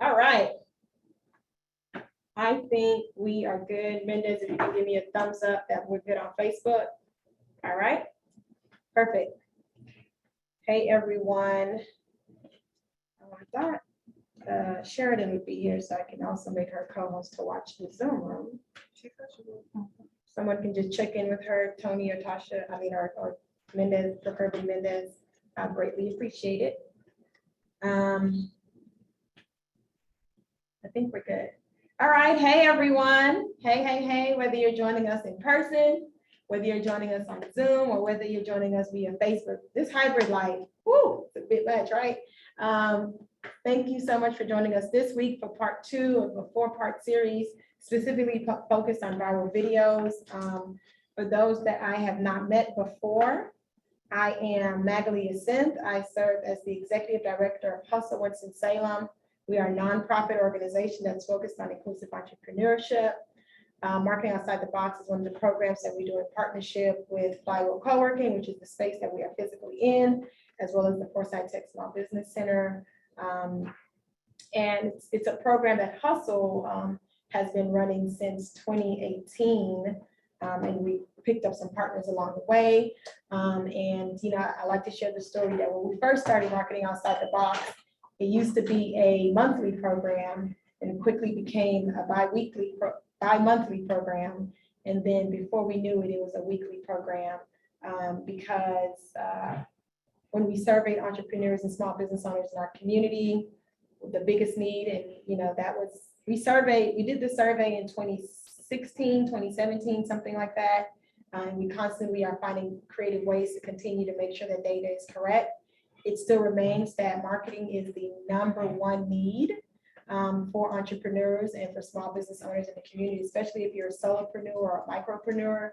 All right. I think we are good. Mendez, if you can give me a thumbs up that we're good on Facebook. All right, perfect. Hey, everyone. Oh, I thought Sheridan would be here, so I can also make her co-host to watch the Zoom room. Someone can just check in with her, Tony or Tasha, or Mendez, preferably Mendez. I greatly appreciate it. I think we're good. All right, hey everyone. Hey, whether you're joining us in person, whether you're joining us on Zoom, or whether you're joining us via Facebook, this hybrid life, whoo, it's a bit much, right? Thank you so much for joining us this week for part 2 of a 4-part series, specifically focused on viral videos. For those that I have not met before, I am Magali Ascent. I serve as the Executive Director of Hustle Winston-Salem. We are a nonprofit organization that's focused on inclusive entrepreneurship. Marketing Outside the Box is one of the programs that we do in partnership with Flywheel Co-working, which is the space that we are physically in, as well as the Foresight Tech Small Business Center. And it's a program that Hustle has been running since 2018. And we picked up some partners along the way. And I like to share the story that when we first started Marketing Outside the Box, it used to be a monthly program and quickly became a bi-monthly program. And then before we knew it, it was a weekly program because when we surveyed entrepreneurs and small business owners in our community, the biggest need, and we did the survey in 2016, 2017, something like that. And we constantly are finding creative ways to continue to make sure that data is correct. It still remains that marketing is the #1 need for entrepreneurs and for small business owners in the community, especially if you're a solopreneur or a micropreneur.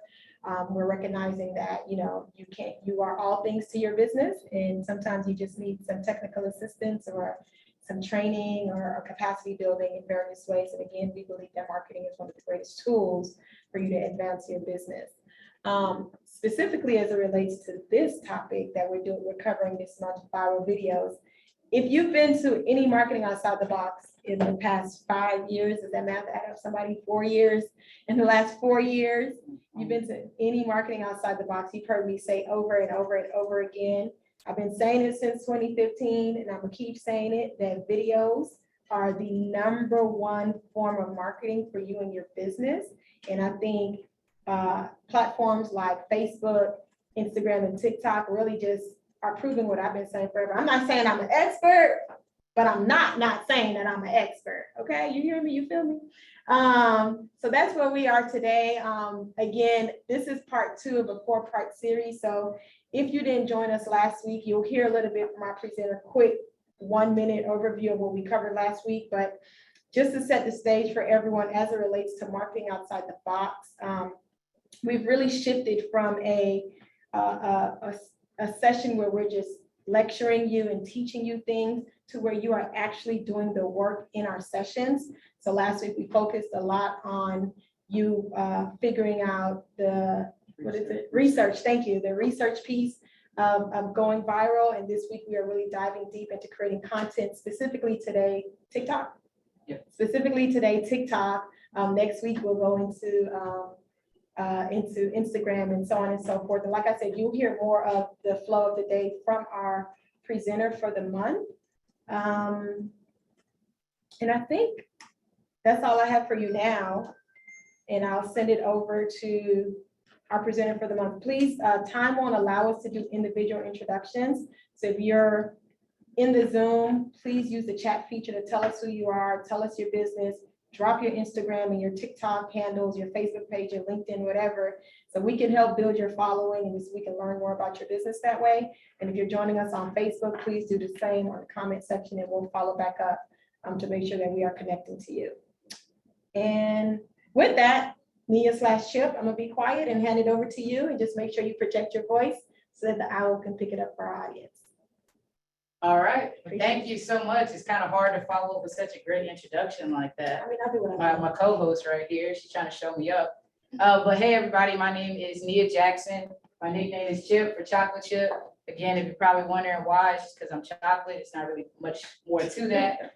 We're recognizing that you are all things to your business, and sometimes you just need some technical assistance or some training or capacity building in various ways. And again, we believe that marketing is one of the greatest tools for you to advance your business. Specifically as it relates to this topic that we're covering this month, viral videos. If you've been to any Marketing Outside the Box in the past 5 years, does that math add up? Somebody 4 years, in the last 4 years, you've been to any Marketing Outside the Box, you've heard me say over and over and over again. I've been saying it since 2015, and I'm gonna keep saying it, that videos are the #1 form of marketing for you and your business. And I think platforms like Facebook, Instagram, and TikTok really just are proving what I've been saying forever. I'm not saying I'm an expert, but I'm not saying that I'm an expert. Okay, you hear me? You feel me? So that's where we are today. Again, this is part 2 of a 4-part series. So if you didn't join us last week, you'll hear a little bit from our presenter, quick 1-minute overview of what we covered last week. But just to set the stage for everyone as it relates to marketing outside the box, we've really shifted from a session where we're just lecturing you and teaching you things to where you are actually doing the work in our sessions. So last week we focused a lot on you figuring out research. Thank you. The research piece of going viral. And this week we are really diving deep into creating content, specifically today, TikTok. Yeah. Specifically today, TikTok. Next week we'll go into Instagram and so on and so forth. And like I said, you'll hear more of the flow of the day from our presenter for the month. And I think that's all I have for you now. And I'll send it over to our presenter for the month. Please, time won't allow us to do individual introductions. So if you're in the Zoom, please use the chat feature to tell us who you are, tell us your business, drop your Instagram and your TikTok handles, your Facebook page, your LinkedIn, whatever, so we can help build your following and we can learn more about your business that way. And if you're joining us on Facebook, please do the same on the comment section and we'll follow back up to make sure that we are connecting to you. And with that, Nia/Chip, I'm gonna be quiet and hand it over to you and just make sure you project your voice so that the owl can pick it up for our audience. All right, thank you so much. It's kind of hard to follow up with such a great introduction like that. I mean, I'll do what I My co-host right here, she's trying to show me up. But hey, everybody, my name is Nia Jackson. My nickname is Chip for Chocolate Chip. Again, if you're probably wondering why, it's just because I'm chocolate. It's not really much more to that.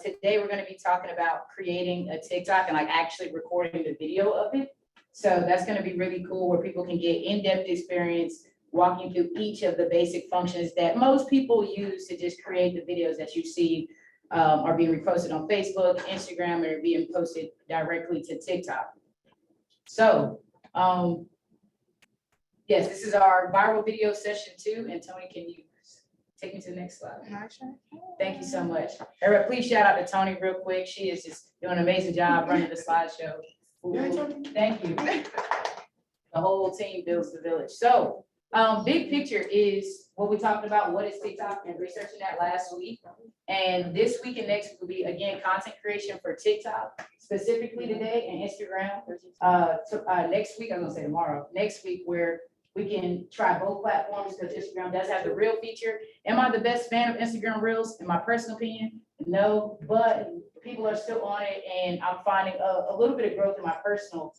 Today we're going to be talking about creating a TikTok and like actually recording the video of it. So that's going to be really cool where people can get in-depth experience walking through each of the basic functions that most people use to just create the videos that you see are being reposted on Facebook, Instagram, or being posted directly to TikTok. So, yes, this is our viral video session 2, and Tony, can you take me to the next slide? Thank you so much. Everybody, please shout out to Tony real quick. She is just doing an amazing job running the slideshow. Ooh, thank you. The whole team builds the village. So, big picture is what we talked about, what is TikTok, and researching that last week. And this week and next week will be, again, content creation for TikTok, specifically today, and Instagram. Next week, I'm gonna say tomorrow, next week, where we can try both platforms because Instagram does have the reel feature. Am I the best fan of Instagram Reels? In my personal opinion, no, but people are still on it, and I'm finding a little bit of growth in my personal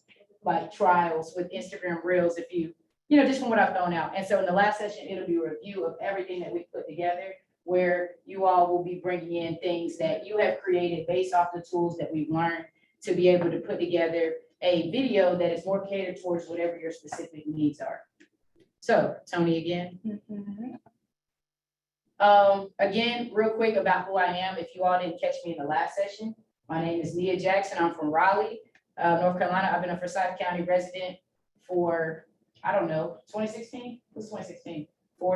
like trials with Instagram Reels, if you know, just from what I've thrown out. And so in the last session, it'll be a review of everything that we put together, where you all will be bringing in things that you have created based off the tools that we've learned to be able to put together a video that is more catered towards whatever your specific needs are. So Tony again. Again, real quick about who I am. If you all didn't catch me in the last session, my name is Nia Jackson. I'm from Raleigh, North Carolina. I've been a Forsyth County resident for, I don't know, 2016? What's 2016?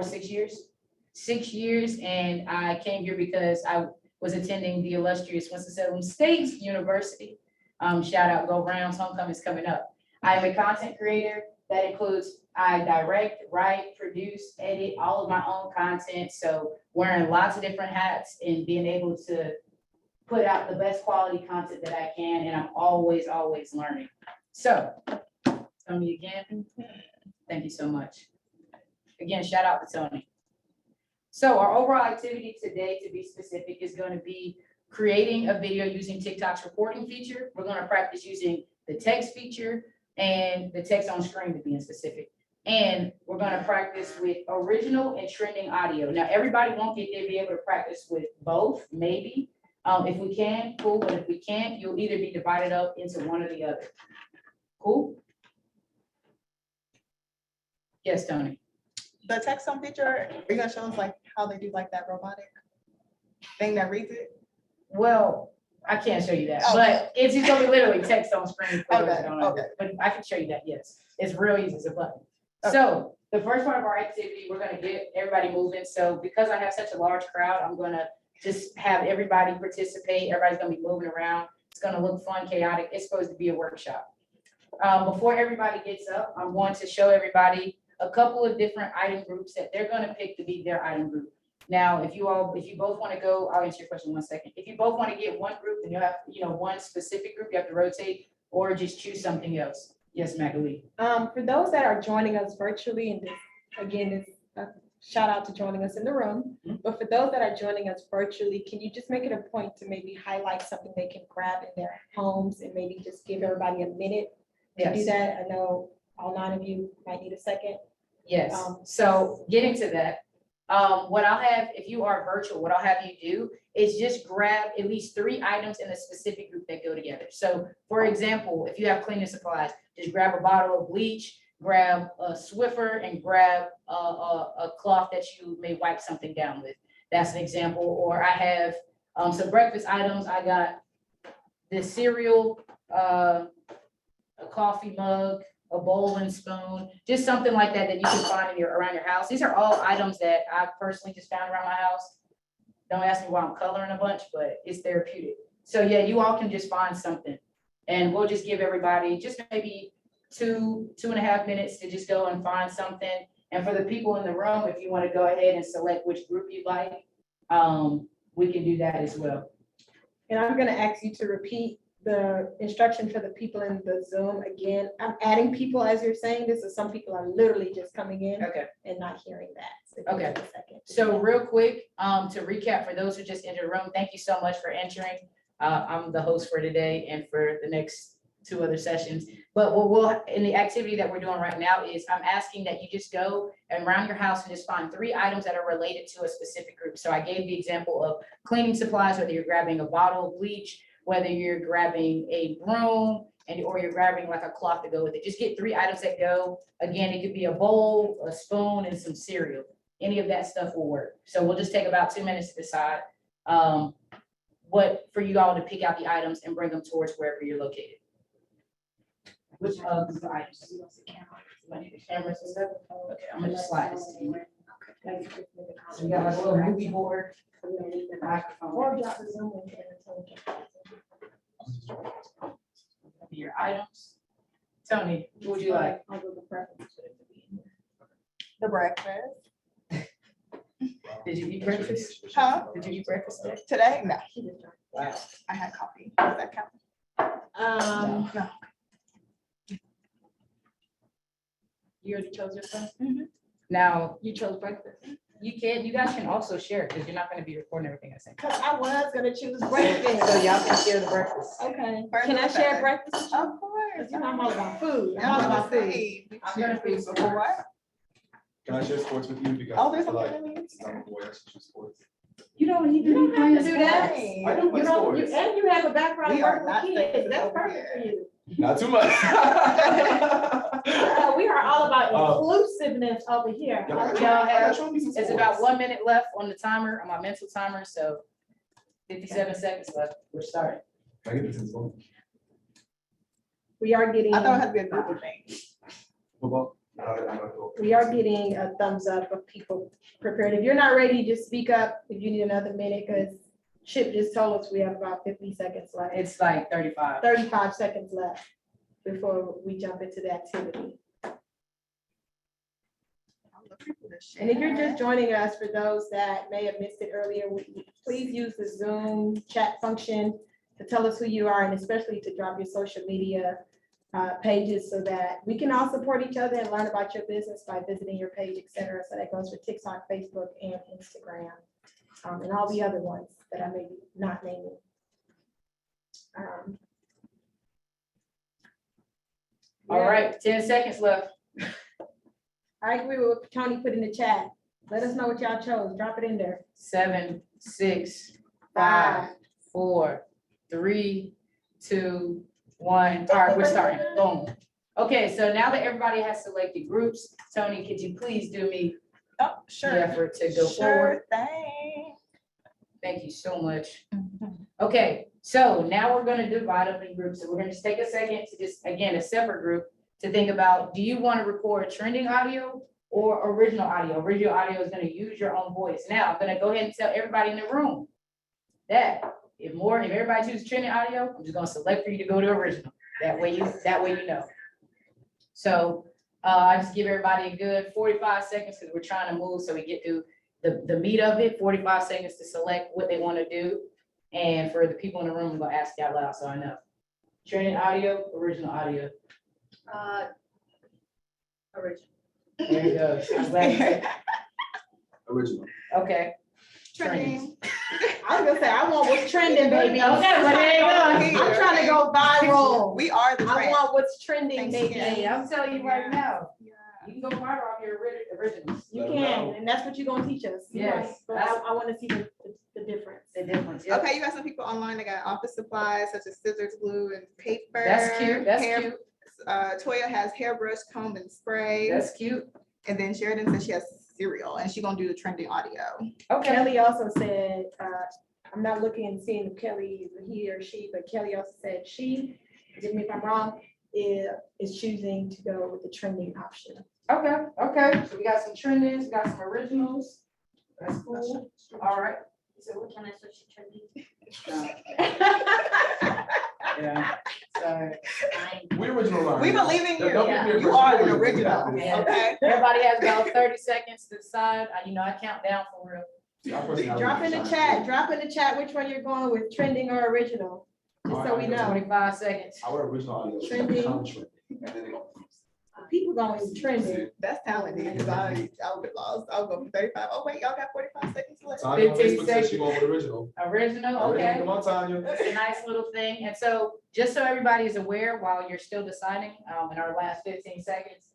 6 years? 6 years, and I came here because I was attending the illustrious Winston-Salem State University. Shout out, Go Browns, homecoming's coming up. I am a content creator. That includes I direct, write, produce, edit all of my own content. So wearing lots of different hats and being able to put out the best quality content that I can, and I'm always, always learning. So, Tony again, thank you so much. Again, shout out to Tony. So our overall activity today, to be specific, is going to be creating a video using TikTok's recording feature. We're going to practice using the text feature and the text on screen, to be specific. And we're going to practice with original and trending audio. Now, everybody won't be able to practice with both, maybe. If we can, cool, but if we can't, you'll either be divided up into one or the other. Cool? Yes, Tony. The text on feature, are you gonna show us like how they do like that robotic thing that reads it? Well, I can't show you that, Okay. but it's just gonna be literally text on screen. For those Okay, that don't know. okay. But I can show you that, yes. It's real easy, it's a button. Okay. So the first part of our activity, we're gonna get everybody moving. So because I have such a large crowd, I'm gonna just have everybody participate. Everybody's gonna be moving around. It's gonna look fun, chaotic. It's supposed to be a workshop. Before everybody gets up, I'm going to show everybody a couple of different item groups that they're gonna pick to be their item group. Now, if you both want to go, I'll answer your question in 1 second. If you both want to get one group, then you'll have, one specific group, you have to rotate, or just choose something else. Yes, Magali. For those that are joining us virtually, and this, again, is a shout out to joining us in the room, but for those that are joining us virtually, can you just make it a point to maybe highlight something they can grab in their homes and maybe just give everybody a minute to do Yes. that? I know all 9 of you might need a second. Yes. So getting to that, what I'll have, if you are virtual, what I'll have you do is just grab at least 3 items in a specific group that go together. So for example, if you have cleaning supplies, just grab a bottle of bleach, grab a Swiffer, and grab a cloth that you may wipe something down with. That's an example. Or I have some breakfast items. I got this cereal, a coffee mug, a bowl and spoon, just something like that that you can find around your house. These are all items that I personally just found around my house. Don't ask me why I'm coloring a bunch, but it's therapeutic. So yeah, you all can just find something, and we'll just give everybody just maybe 2.5 minutes to just go and find something. And for the people in the room, if you want to go ahead and select which group you'd like, we can do that as well. And I'm gonna ask you to repeat the instruction for the people in the Zoom again. I'm adding people as you're saying this, so some people are literally just coming in Okay. and not hearing that. So Okay. give me a second. So real quick, to recap for those who just entered the room, thank you so much for entering. I'm the host for today and for the next 2 other sessions. But what we'll, in the activity that we're doing right now is I'm asking that you just go around your house and just find 3 items that are related to a specific group. So I gave the example of cleaning supplies, whether you're grabbing a bottle of bleach, whether you're grabbing a broom, or you're grabbing like a cloth to go with it. Just get 3 items that go. Again, it could be a bowl, a spoon, and some cereal. Any of that stuff will work. So we'll just take about 2 minutes to decide what for you all to pick out the items and bring them towards wherever you're located. Which of the items? Do I need the cameras and stuff? Okay, I'm gonna just slide this to you. So we got like a little movie board. Microphone. Your items. Tony, what would you like? The breakfast. Did you eat breakfast? Huh? Did you eat breakfast today? Today? No, Wow. I had coffee. Does that count? No. You already chose your stuff? Now, You chose breakfast? you guys can also share because you're not gonna be recording everything I say. Cause I was gonna choose So breakfast. y'all can share the breakfast. Okay, First can I or share second? breakfast? with you? Of course. 'Cause you know I'm all about food. I'm I'm all gonna about food. say. I'm gonna feed For what? Can I share sports with you? Because Oh, there's I feel something like in me. since I'm a boy, I should choose sports. You don't You don't have to do that. I do You play don't, sports. and you have a background We are working not with kids. sexist That's over perfect for here. you. Not too much. We are all about Oh. inclusiveness over here. Y'all gotta Y'all have- show me some It's sports. about 1 minute left on the timer, on my mental timer, so 57 seconds left. We're starting. Can I get this in school? We are getting, I thought it had to be a group of things. Football? No. we are getting a thumbs up of people prepared. If you're not ready, just speak up if you need another minute, because Chip just told us we have about 50 seconds left. It's like 35. 35 seconds left before we jump into the activity. And if you're just joining us, for those that may have missed it earlier, please use the Zoom chat function to tell us who you are, and especially to drop your social media pages so that we can all support each other and learn about your business by visiting your page, et cetera. So that goes for TikTok, Facebook, and Instagram, and all the other ones that I may be not naming. All right, 10 seconds left. I agree with what Tony put in the chat. Let us know what y'all chose. Drop it in there. 7, 6, 5, 4, 3, 2, 1. All right, we're starting. Boom. Okay, so now that everybody has selected groups, Tony, could you please do me Oh, the sure. effort to go forward? Sure thing. Thank you so much. Okay, so now we're gonna divide up in groups. So we're gonna just take a second to just, again, a separate group to think about, do you want to record trending audio or original audio? Original audio is gonna use your own voice. Now, I'm gonna go ahead and tell everybody in the room that if everybody chooses trending audio, I'm just gonna select for you to go to original. That way you know. So I just give everybody a good 45 seconds because we're trying to move so we get through the meat of it, 45 seconds to select what they want to do. And for the people in the room, I'm gonna ask you out loud so I know. Trending audio, original audio. Original. There you go. I'm glad you said- Original. Okay. Trending. I was gonna say, I want what's trending, baby. Okay, well, there you go. I'm trying to go viral. We are the I trend. want what's trending, Thanks, baby. Hey, I'm telling you right now, Yeah. you can go viral off your originals. You can, and that's what you're gonna teach us. You're right. Yes, But that's- I wanna see the difference. The difference. Yep. Okay, you got some people online that got office supplies such as scissors, glue, and paper. That's cute. That's Hair- cute. Toya has hairbrush, comb, and spray. That's cute. And then Sheridan says she has cereal, and she's gonna do the trending audio. Okay. Kelly also said, I'm not looking and seeing if Kelly is he or she, but Kelly also said she, forgive me if I'm wrong, is choosing to go with the trending option. Okay. Okay. So we got some trendings, we got some originals. That's cool. All right. So what can I switch to trending? Yeah. Sorry. We original learners. We believe in you. Don't give me a You person. are an We original, Yeah. okay? Everybody has about 30 seconds to decide. I count down for real. Drop in the chat which one you're going with, trending or original, just so we know. 25 seconds. Our original audio. Trending. Trending. And then they go. People going with trending. That's talented, because I would be lost. I'll go for 35. Oh, wait, y'all got 45 seconds Tanya on 15 Facebook said she seconds. going with original. Original, Original, okay. come on, Tanya. It's a nice little thing. And so just so everybody is aware, while you're still deciding, in our last 15 seconds,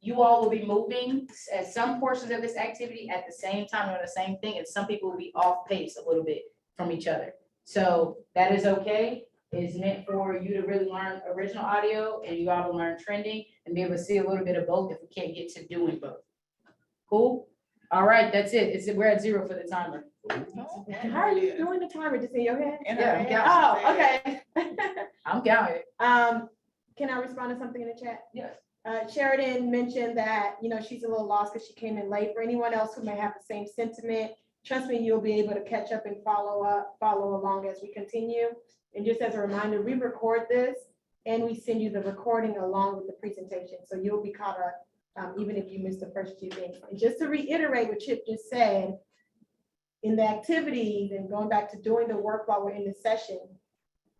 you all will be moving at some portions of this activity at the same time on the same thing, and some people will be off pace a little bit from each other. So that is okay. It's meant for you to really learn original audio and you all to learn trending and be able to see a little bit of both if we can't get to doing both. Cool? All right, that's it. We're at 0 for the timer. How are you doing the timer? Just in your head? Yeah, Oh, okay. I'm counting. Can I respond to something in the chat? Yes. Sheridan mentioned that, she's a little lost because she came in late. For anyone else who may have the same sentiment, trust me, you'll be able to catch up and follow along as we continue. And just as a reminder, we record this and we send you the recording along with the presentation. So you'll be caught up, even if you missed the first few things. And just to reiterate what Chip just said, in the activities and going back to doing the work while we're in the session,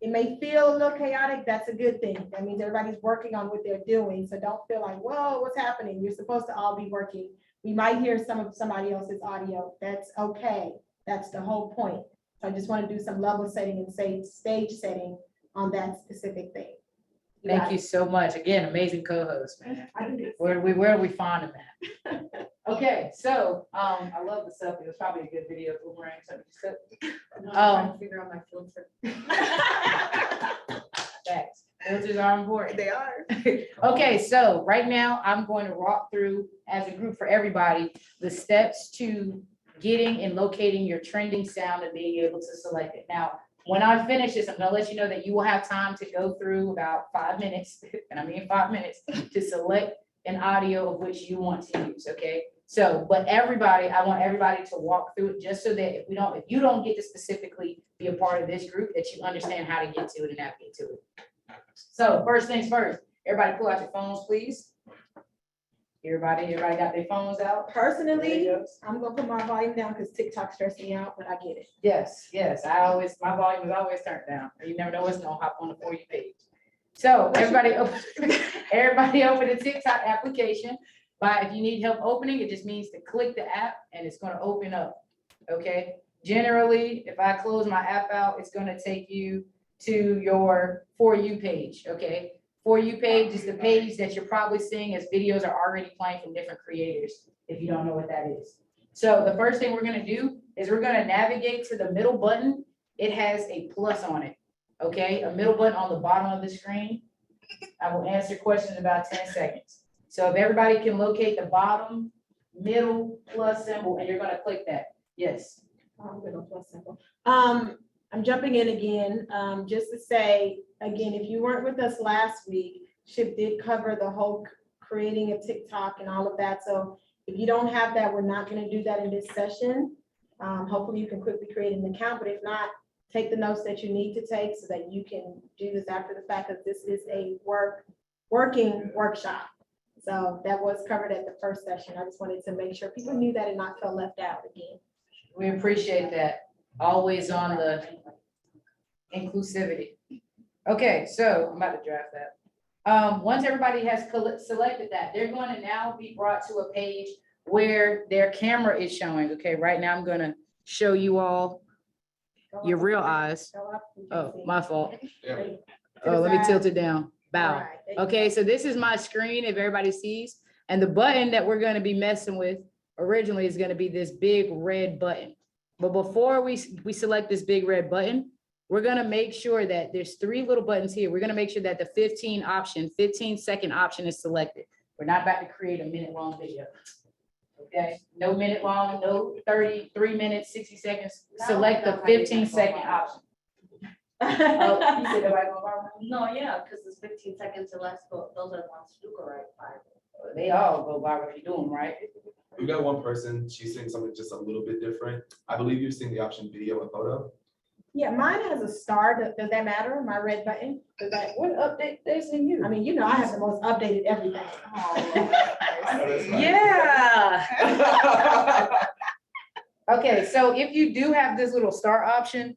it may feel a little chaotic. That's a good thing. That means everybody's working on what they're doing. So don't feel like, whoa, what's happening? You're supposed to all be working. We might hear some of somebody else's audio. That's okay. That's the whole point. So I just want to do some level setting and stage setting on that specific thing. Thank you so much. Again, amazing co-host, man. Where are we finding that? Okay, so I love the selfie. It was probably a good video of Boomerang. Figure out my filter. Facts. Filters are important. They are. Okay, so right now I'm going to walk through as a group for everybody, the steps to getting and locating your trending sound and being able to select it. Now, when I finish this, I'm gonna let you know that you will have time to go through about 5 minutes, and I mean 5 minutes, to select an audio of which you want to use, okay? So, but everybody, I want everybody to walk through it just so that if you don't get to specifically be a part of this group, that you understand how to get to it and navigate to it. So first things first, everybody pull out your phones, please. Everybody got their phones out? Personally, There it goes. I'm gonna put my volume down because TikTok's stressing me out, but I get it. Yes, my volume is always turned down. You never know what's gonna hop on the For You page. So everybody open the TikTok application. If you need help opening, it just means to click the app and it's gonna open up, okay? Generally, if I close my app out, it's gonna take you to your For You page, okay? For You page is the page that you're probably seeing as videos are already playing from different creators, if you don't know what that is. So the first thing we're gonna do is we're gonna navigate to the middle button. It has a plus on it, okay? A middle button on the bottom of the screen. I will answer questions in about 10 seconds. So if everybody can locate the bottom, middle, plus symbol, and you're gonna click that. Yes. Middle plus symbol. I'm jumping in again, just to say, again, if you weren't with us last week, Chip did cover the whole creating a TikTok and all of that. So if you don't have that, we're not gonna do that in this session. Hopefully you can quickly create an account, but if not, take the notes that you need to take so that you can do this after the fact, because this is a working workshop. So that was covered at the first session. I just wanted to make sure people knew that and not feel left out again. We appreciate that. Always on the inclusivity. Okay, so I'm about to draft that. Once everybody has selected that, they're going to now be brought to a page where their camera is showing. Okay, right now I'm gonna show you all your real eyes. Oh, my fault. Yeah. Oh, let me tilt it down. Bow. Alright, there you Okay, go. so this is my screen if everybody sees. And the button that we're gonna be messing with originally is gonna be this big red button. But before we select this big red button, we're gonna make sure that there's 3 little buttons here. We're gonna make sure that the 15-second option is selected. We're not about to create a minute-long video. Okay, no minute long, no 33 minutes, 60 seconds. Select the 15-second option. Oh, you said nobody gonna borrow? No, yeah, because it's 15 seconds or less, but those are the ones who do go right by. They all go viral if you do them right. We got one person, she's saying something just a little bit different. I believe you've seen the option video and photo. Yeah, mine has a star. Does that matter? My red button? Does that, What update they send you? I mean, you know, I have the most updated everything. I know that's right. Yeah. Okay, so if you do have this little star option,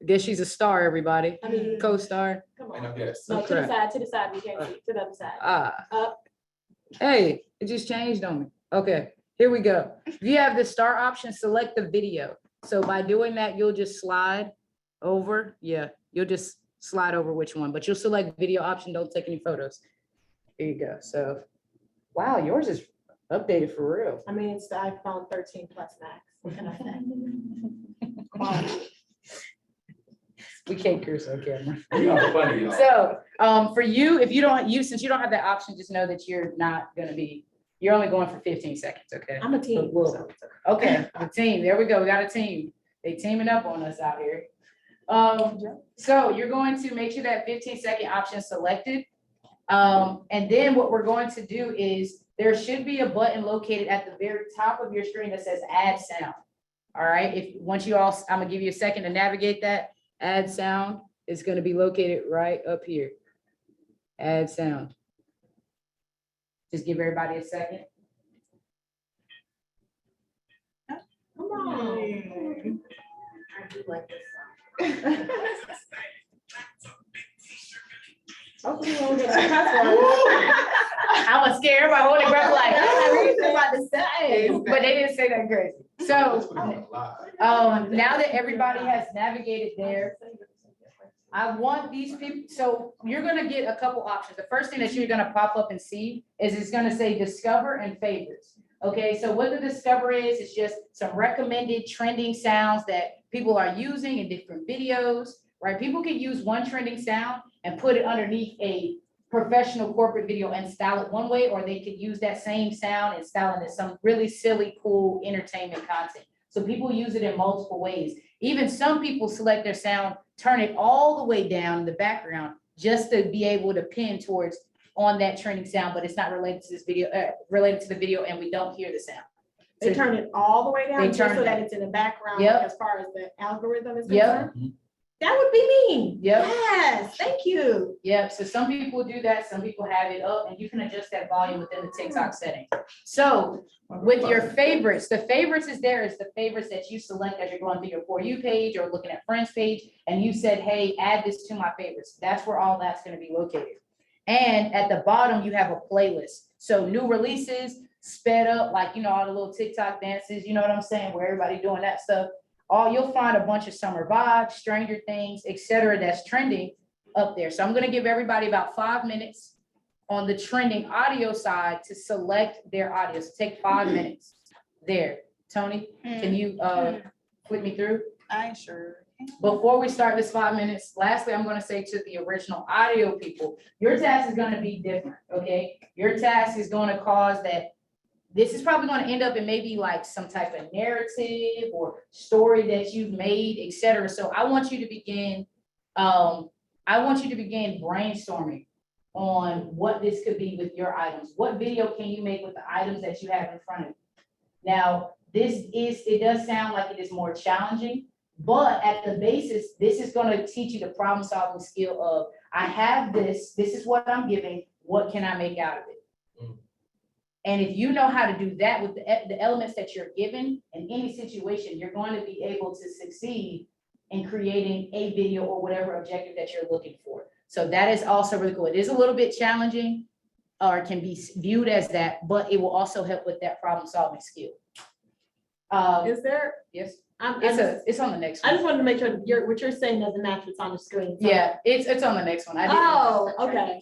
I guess she's a star, everybody. I mean, Co-star. come And on. I guess. No, Okay. to the side, you can't see, to the other side. Ah. Up. Hey, it just changed on me. Okay. Here we go. If you have the star option, select the video. So by doing that, you'll just slide over. Yeah, you'll just slide over which one, but you'll select video option. Don't take any photos. Here you go. So, wow, yours is updated for real. I mean, it's the iPhone 13 Plus Max. What can I say? Quality. We can't curse on camera. We are funny, y'all. So, for you, if you don't, since you don't have that option, just know that you're not gonna be, you're only going for 15 seconds, okay? I'm a team. Well, so it's okay. Okay, the team, there we go, we got a team. They teaming up on us out here. So you're going to make sure that 15-second option is selected. And then what we're going to do is, there should be a button located at the very top of your screen that says add sound. All right, once you all, I'm gonna give you a second to navigate that. Add sound is gonna be located right up here. Add sound. Just give everybody a second. Come on. I do like this song. Hopefully we won't get a cuss word. I was scared, but holding breath like, That's what I was about to say. but they didn't say that crazy. Let's So, put it on live. now that everybody has navigated there, I want these people, so you're gonna get a couple options. The first thing that you're gonna pop up and see is it's gonna say discover and favorites. Okay, so what the discover is, it's just some recommended trending sounds that people are using in different videos, right? People can use one trending sound and put it underneath a professional corporate video and style it one way, or they could use that same sound and style it as some really silly, cool entertainment content. So people use it in multiple ways. Even some people select their sound, turn it all the way down in the background just to be able to pin towards on that trending sound, but it's not related to this video, related to the video, and we don't hear the sound. They turn it all the way They down just turn so it- that it's in the background Yep. as far as the algorithm is Yep. concerned. That would be me. Yep. Yes, thank you. Yep, so some people do that, some people have it up, and you can adjust that volume within the TikTok setting. So with your favorites, the favorites is the favorites that you select as you're going through your For You page or looking at friends page, and you said, hey, add this to my favorites. That's where all that's gonna be located. And at the bottom, you have a playlist. So new releases, sped up, like, all the little TikTok dances, you know what I'm saying, where everybody doing that stuff. You'll find a bunch of summer vibes, Stranger Things, etc. that's trending up there. So I'm gonna give everybody about 5 minutes on the trending audio side to select their audio. So take 5 minutes there. Tony, can you flip me through? I sure can. Before we start this 5 minutes, lastly, I'm gonna say to the original audio people, your task is gonna be different, okay? Your task is gonna cause that. This is probably gonna end up in maybe like some type of narrative or story that you've made, etc. So I want you to begin, brainstorming on what this could be with your items. What video can you make with the items that you have in front of you? Now, it does sound like it is more challenging, but at the basis, this is gonna teach you the problem solving skill of, I have this is what I'm giving, what can I make out of it? And if you know how to do that with the elements that you're given in any situation, you're going to be able to succeed in creating a video or whatever objective that you're looking for. So that is also really cool. It is a little bit challenging, or can be viewed as that, but it will also help with that problem solving skill. Is there? Yes, I'm- it's on the next I one. just wanted to make sure what you're saying doesn't match what's on the screen. so- Yeah, it's on the next one. I didn't. Oh, okay.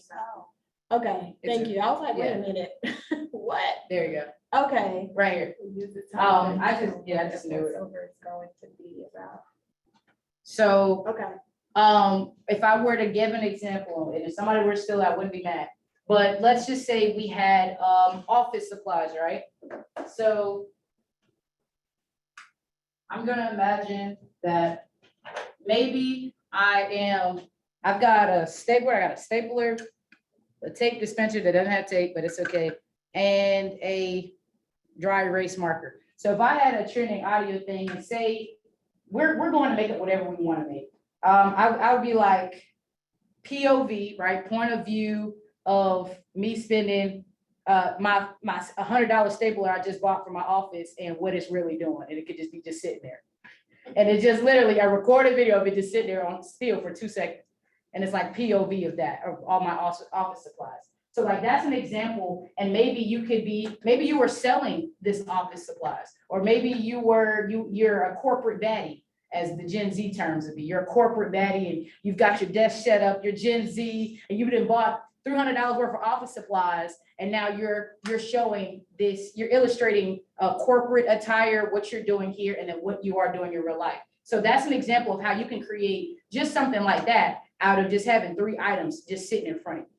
Okay, It's thank a- you. I was like, wait yeah. a minute. What? There you go, Okay. right here. I just knew it. Over it's going to be about. So Okay. if I were to give an example, and if somebody were still, I wouldn't be mad. But let's just say we had office supplies, right? So I'm gonna imagine that maybe I've got a stapler, a tape dispenser that doesn't have tape, but it's okay, and a dry erase marker. So if I had a trending audio thing and say, we're going to make it whatever we want to make. I would be like POV, right? Point of view of me spending my $100 stapler I just bought for my office and what it's really doing. And it could just be sitting there. And it's just literally a recorded video of it just sitting there on still for 2 seconds. And it's like POV of that, of all my office supplies. So like, that's an example, and maybe you were selling this office supplies, or maybe you're a corporate baddie, as the Gen Z terms would be. You're a corporate baddie and you've got your desk set up, you're Gen Z, and you've been bought $300 worth of office supplies, and now you're showing this, you're illustrating a corporate attire, what you're doing here, and then what you are doing in real life. So that's an example of how you can create just something like that out of just having 3 items just sitting in front of you.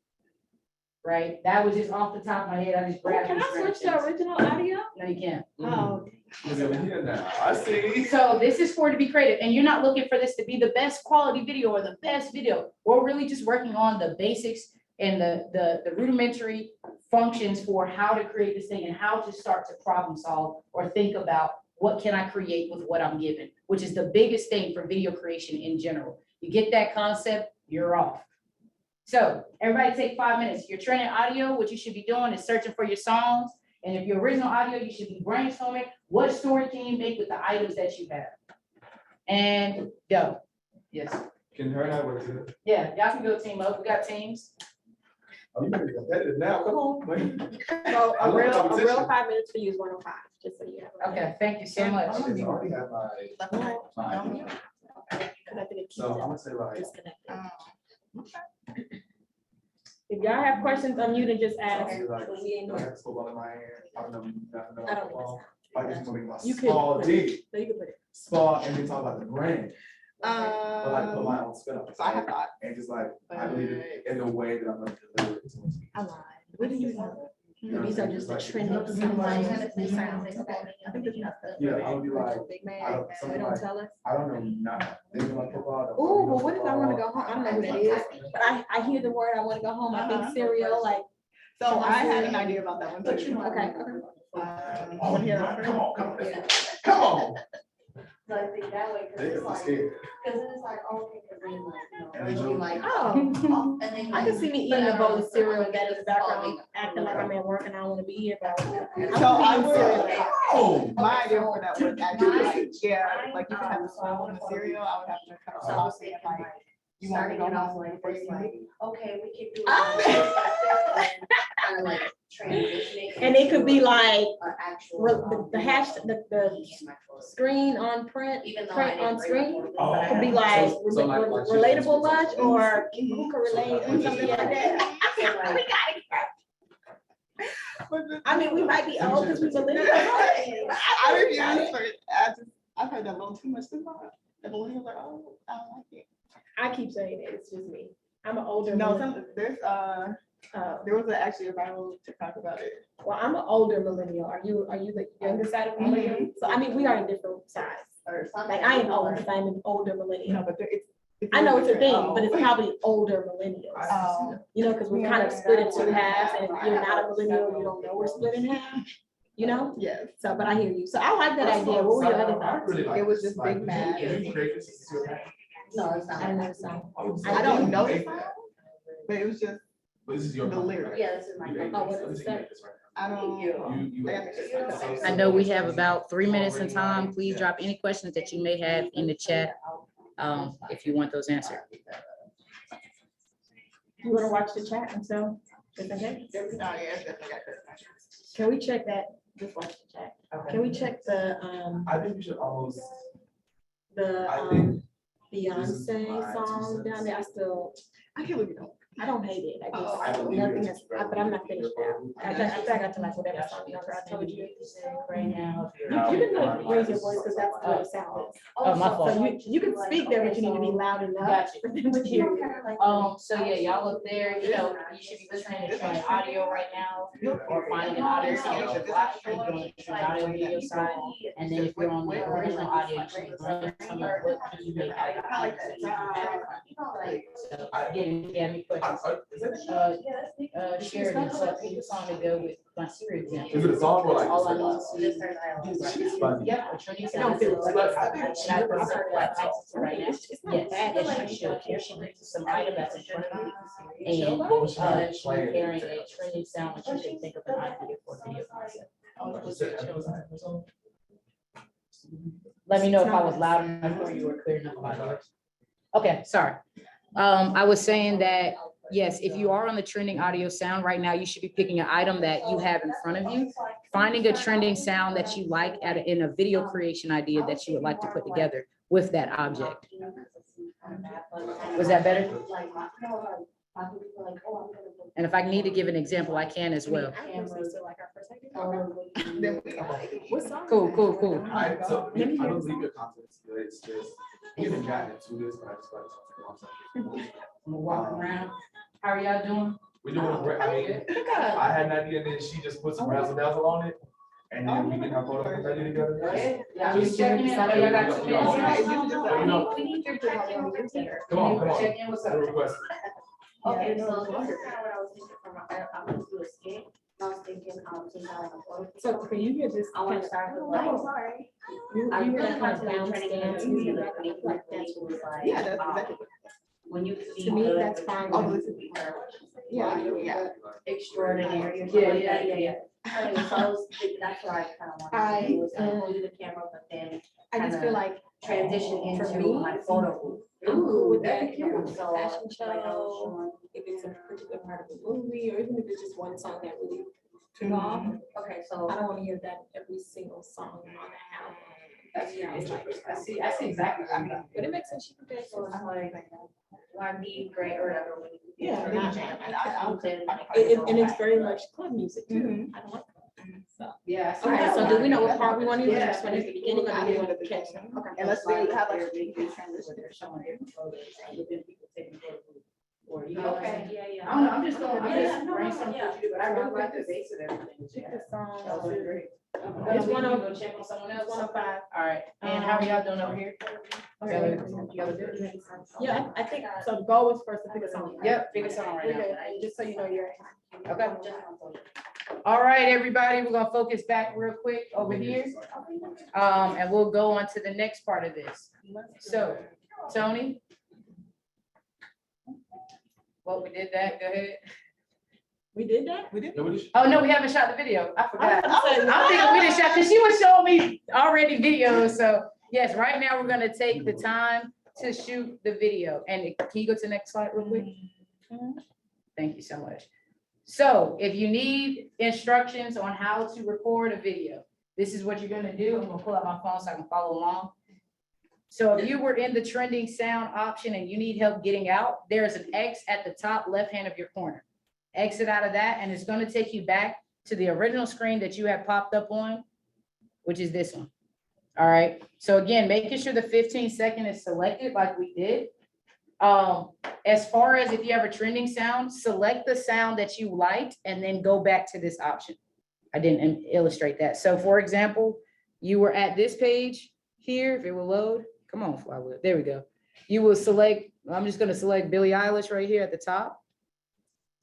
Right? That was just off the top of my head. I just grabbed. Can I these switch to random things. original audio? No, you can't. Oh, Look over here now. I see. So this is for it to be creative, and you're not looking for this to be the best quality video or the best video. We're really just working on the basics and the rudimentary functions for how to create this thing and how to start to problem solve or think about what can I create with what I'm given, which is the biggest thing for video creation in general. You get that concept, you're off. So everybody take 5 minutes. If you're training audio, what you should be doing is searching for your songs. And if you're original audio, you should be brainstorming, what story can you make with the items that you have? And go. Yes. Can her and I work together? Yeah, y'all can go team up. We got teams. Oh, you better be competitive now. Come on. man. So I a love real competition. 5 minutes for you is 105, just so you have. Okay, thank you so much. Okay, so I already have my. Left and right. mine. So I'm gonna say like. If y'all have questions, unmute and just ask. I'll say, like, I have football in my hand. I don't know nothing about I don't football. I just want to make You my could small put D, So you can put it. small, and then talk about the brand, but like put my own spin on it. So I have thought. And just like, I believe it in the way that I'm gonna deliver it to my I lied. What do you know? You know what These I'm are just the saying? trending Like, sounds. I think this is Yeah, I would be like, Big I man, don't, they something don't like, tell us. I don't know nothing about football. don't Ooh, know but what if I wanna football. go home? I don't know who that is, but I hear the word, I wanna go home, I think cereal, like, So I had an idea about that one too. okay. Oh, Wanna hear yeah, that come first? on, come on, come on. so I think that way, They because it's are like, scared. because then it's like, okay, because then like, And they you know, joke. like, Oh, and then. I can see me eating a bowl of cereal and that in the background, acting like I'm at work and I don't wanna be here, but I So I would. would, Oh. my idea for that was actually, like, yeah, like you could have a spoon in the cereal, I would have to kind of So I stop was it, thinking like, like, you want to starting go it off home like like first this, thing. like, okay, we could do. Oh. Kind of like transitioning. And it could be into like, an actual. the hash, the screen on print, Even though I print didn't on bring screen. up one, Could be but I- like So like relatable much, or who can relate, or something like that. So like, I mean, we might be old because we millennials. I refuse for, I've heard that a little too much this time. And the millennials are, oh, I don't like it. I keep saying it, it's just me. I'm an older. No, millennial. There was actually a viral TikTok about it. Well, I'm an older millennial. Are you the younger side of millennial? So I mean, we are in different sides. Or Like I am old, but I'm an older millennial. No, but it's. I know it's a thing, Oh. but it's probably older millennials. Oh. You know, because we're kind of split in two halves, and if you're not a millennial, you don't know we're split in half. You know, Yes, so but I hear you. So I like that idea. What were your other thoughts? It was just Big Mac. no, it's not. I don't know the song. I don't know the song, but it was just, But this is your. The lyrics. Yeah, this is my. Oh, what does it say? I don't. I know we have about 3 minutes in time. Please drop any questions that you may have in the chat, if you want those answered. You want to watch the chat and so? It's okay? Oh, yeah, it's definitely got that. Can we check that? Just watch the chat. Can we check the I think we should almost, the I think this is Beyonce my song 2 down there? I I can't believe you don't. don't hate it. I Oh, I just, believe nothing it's has, but I'm not finished now. I think I got to like whatever song number I told you. Right now. You can like raise your voice because that's what it sounds. Oh, my fault. So you can speak there, but you need to be loud enough Gotcha. for them to hear you. So yeah, y'all up there, you know, you should be listening to training audio right now, or finding an audience to get your live stream going to the audio video side. And then if you're on the original audio, you should be brainstorming what can you make out of the audio that you have. So again, if you have any questions, Sheridan, so I think the song to go with my series example. Is it a song or like? All I need to do. She's funny. Yep, a Trinity I don't feel sound. Like, I think she- And I put her like access to right now. It's not Yes, bad. yes, she should. Here she brings some item that's in front of you. And she's carrying a trending sound, which you can think of an idea for a video concept. Let me know if I was loud enough or you were clear enough about yours. Okay, sorry. I was saying that Yes, if you are on the trending audio sound right now, you should be picking an item that you have in front of you, finding a trending sound that you like in a video creation idea that you would like to put together with that object. Was that better? And if I need to give an example, I can as well. What song? Cool, cool, cool. I believe your confidence, it's just, we haven't gotten into this, but I just like to talk. I'm gonna walk around. How are y'all doing? We're doing great. I mean, I had an idea and then she just put some razzle dazzle on it. And then we can have photo idea together. Yeah, I'm just checking in. I know y'all got 2 minutes. We need your direction here. Come on. Check in, what's up? Request. Okay, so this is kind of what I was thinking from, I'm gonna do a skit. I was thinking, since I like a photo. So can you get this? I want to start with like, Sorry. I You really were want to kind do of training downstairs. in music, like, make like, Yeah, that's exactly. when you see. To me, good, that's fine. Oh, listen. Yeah. Extraordinary. Yeah. Anyway, so I was thinking, that's what I kind of wanted to do, was like hold the camera, but then I just feel like transition For into me, my photo booth. I'm cool with Very that. cute. So, fashion like, I was show, showing- if it's a particular part of the movie, or even if it's just one song that really took off. Okay, so. I don't want to hear that every single song on the album. That's I see exactly. I mean, But it makes sense. You can pick. So it's like, why be great or whatever when you. Yeah, and And it's very much club music too. Mhm. I don't like. So. Yeah. I see Okay, that. so do we know what part we want to use? Yeah. Just when it's the beginning or do we want to catch them? Okay. And let's do, have like. They're showing different photos, and within people taking photos. Or, you know. Okay, yeah. I don't know, I'm just going, I'm Yeah, just no, brainstorming yeah. what you do, but I really like the base of everything. that you Pick have. the song. That was really great. It's one of- Go check on someone else. 105. All right, and how are y'all doing over here? Okay. Y'all good? Yeah, I think, so the goal was first to pick a song. right? Yep, pick a song right We're now. good. And just so you know, you're. Okay. All right, everybody, we're gonna focus back real quick over here. And we'll go on to the next part of this. So, Tony? Well, we did that, go ahead. We did that? Nobody. Oh, no, we haven't shot the video, I forgot. I was gonna say- I'm thinking we didn't shot, because she was showing me already videos, so yes, right now we're gonna take the time to shoot the video. And can you go to the next slide real quick? Thank you so much. So if you need instructions on how to record a video, this is what you're gonna do. I'm gonna pull out my phone so I can follow along. So if you were in the trending sound option and you need help getting out, there's an X at the top left hand of your corner. Exit out of that, and it's gonna take you back to the original screen that you have popped up on, which is this one. All right, so again, making sure the 15-second is selected like we did. As far as if you have a trending sound, select the sound that you liked and then go back to this option. I didn't illustrate that. So for example, you were at this page here, if it will load, come on, Flywood, there we go. You will select, I'm just gonna select Billie Eilish right here at the top.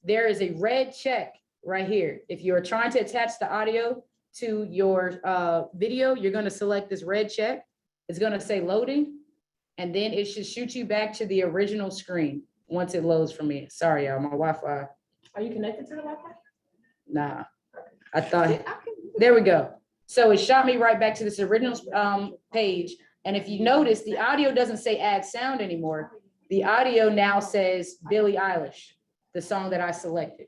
There is a red check right here. If you're trying to attach the audio to your video, you're gonna select this red check. It's gonna say loading, and then it should shoot you back to the original screen once it loads for me. Sorry, y'all, my Wi-Fi, Are you connected to the Wi-Fi? nah. I thought, there we go. So it shot me right back to this original page. And if you notice, the audio doesn't say add sound anymore. The audio now says Billie Eilish, the song that I selected.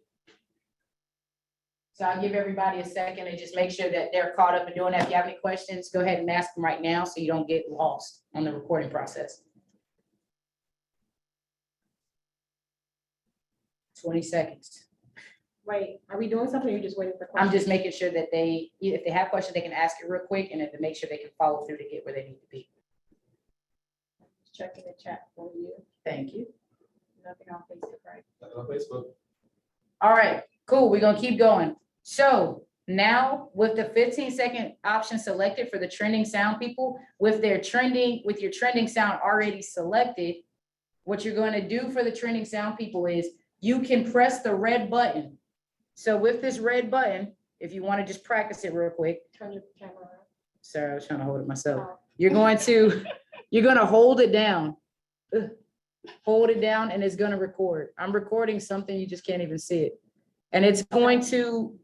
So I'll give everybody a second and just make sure that they're caught up in doing that. If you have any questions, go ahead and ask them right now so you don't get lost on the recording process. 20 seconds. Wait, are we doing something or are you just waiting for I'm questions? just making sure that if they have questions, they can ask it real quick, and then to make sure they can follow through to get where they need to be. Checking the chat for you. Thank you. Nothing on Facebook, right? Nothing on Facebook. All right, cool. We're gonna keep going. So now with the 15-second option selected for the trending sound people, with your trending sound already selected, what you're gonna do for the trending sound people is you can press the red button. So with this red button, if you want to just practice it real quick. Turn your camera on. Sorry, I was trying to hold it myself. Oh. You're going to hold it down. Ugh. Hold it down and it's going to record. I'm recording something, you just can't even see it. And it's going to,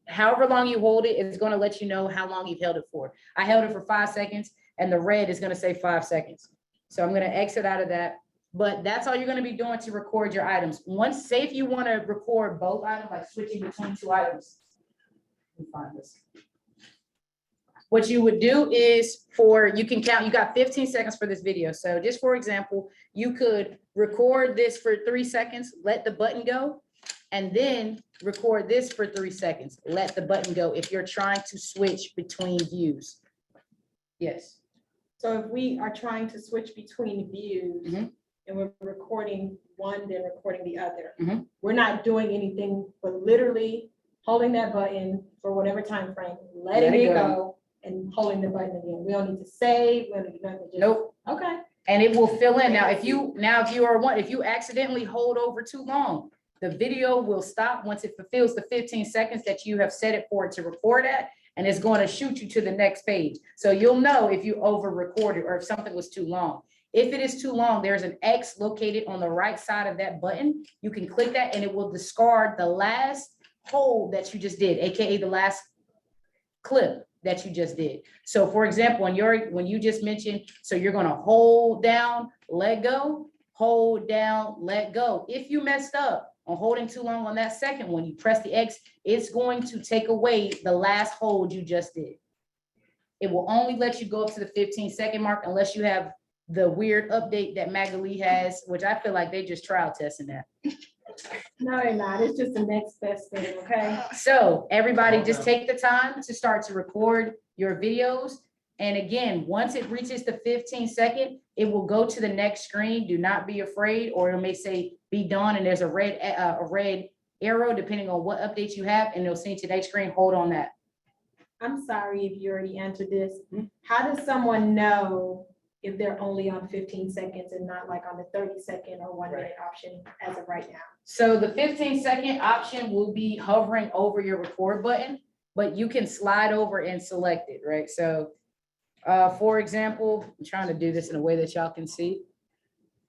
however long you hold it, it's going to let you know how long you've held it for. I held it for 5 seconds and the red is going to say 5 seconds. So I'm going to exit out of that. But that's all you're gonna be doing to record your items. Once, say if you wanna record both items, like switching between two items. Let me find this. What you would do is you can count, you got 15 seconds for this video. So just for example, you could record this for 3 seconds, let the button go, and then record this for 3 seconds, let the button go if you're trying to switch between views. Yes. So if we are trying to switch between views Mhm. and we're recording one, then recording the other, Mhm. we're not doing anything but literally holding that button for whatever time frame, letting Let it it go. go and holding the button again. We don't need to save, we don't need nothing. just- Nope. Okay. And it will fill in. Now, if you accidentally hold over too long, the video will stop once it fulfills the 15 seconds that you have set it for it to record at, and it's going to shoot you to the next page. So you'll know if you over recorded or if something was too long. If it is too long, there's an X located on the right side of that button. You can click that and it will discard the last hold that you just did, AKA the last clip that you just did. So for example, when you just mentioned, so you're gonna hold down, let go, hold down, let go. If you messed up on holding too long on that second one, you press the X, it's going to take away the last hold you just did. It will only let you go up to the 15-second mark unless you have the weird update that Magali has, which I feel like they just trial testing that. No, they're not. It's just the next best thing, okay? So everybody just take the time to start to record your videos. And again, once it reaches the 15-second, it will go to the next screen. Do not be afraid, or it may say be done, and there's a red arrow depending on what updates you have, and it'll send you to the next screen. Hold on that. I'm sorry if you already answered this. How does someone know if they're only on 15 seconds and not like on the 30-second or 1 minute option as of right now? So the 15-second option will be hovering over your record button, but you can slide over and select it, right? So for example, I'm trying to do this in a way that y'all can see.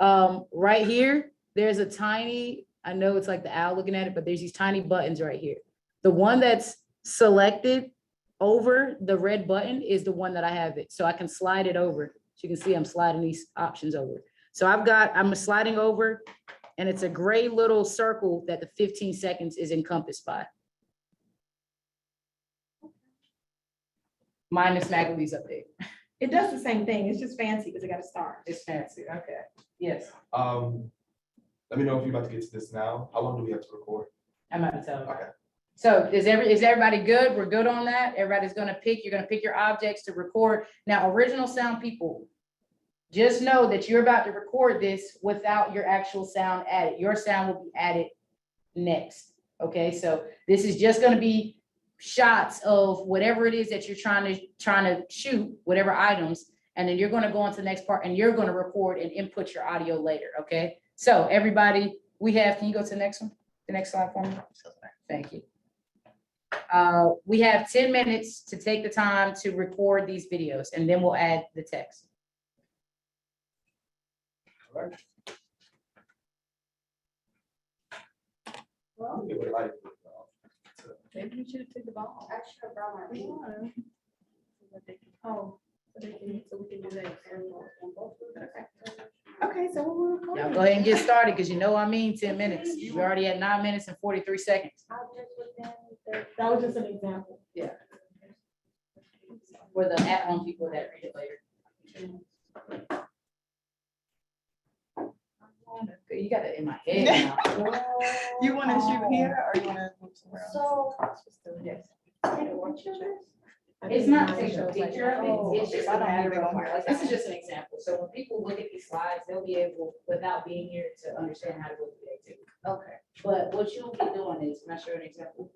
Right here, there's a tiny, I know it's like the owl looking at it, but there's these tiny buttons right here. The one that's selected over the red button is the one that I have it. So I can slide it over. So you can see I'm sliding these options over. So I'm sliding over, and it's a gray little circle that the 15 seconds is encompassed by. Minus Magali's update. It does the same thing. It's just fancy because it got a star. It's fancy, okay, yes. Let me know if you're about to get to this now. How long do we have to record? I'm about to tell you. Okay. So is everybody good? We're good on that? Everybody's you're gonna pick your objects to record. Now, original sound people, just know that you're about to record this without your actual sound added. Your sound will be added next, okay? So this is just gonna be shots of whatever it is that you're trying to shoot, whatever items, and then you're gonna go on to the next part and you're gonna record and input your audio later, okay? So everybody, can you go to the next one? The next slide for me? Thank you. We have 10 minutes to take the time to record these videos, and then we'll add the text. All right. Well, Give it a light. Maybe you should have took the ball. I should have brought my water. Oh, so we can do that. Okay, so we're recording. Y'all go ahead and get started, because you know I mean 10 minutes. We're already at 9 minutes and 43 seconds. That was just an example. For the at-home people that read it later. You got it in my head now. You want to shoot here or you want to move somewhere else? So, Yes. take a picture of this? It's not taking a picture of Oh, it, it's just I a don't matter think they're of, gonna wear it. this is just an example. So when people look at these slides, they'll be able, without being here, to understand how to go through the activity. Okay. But what you'll be doing is, can I show you an example?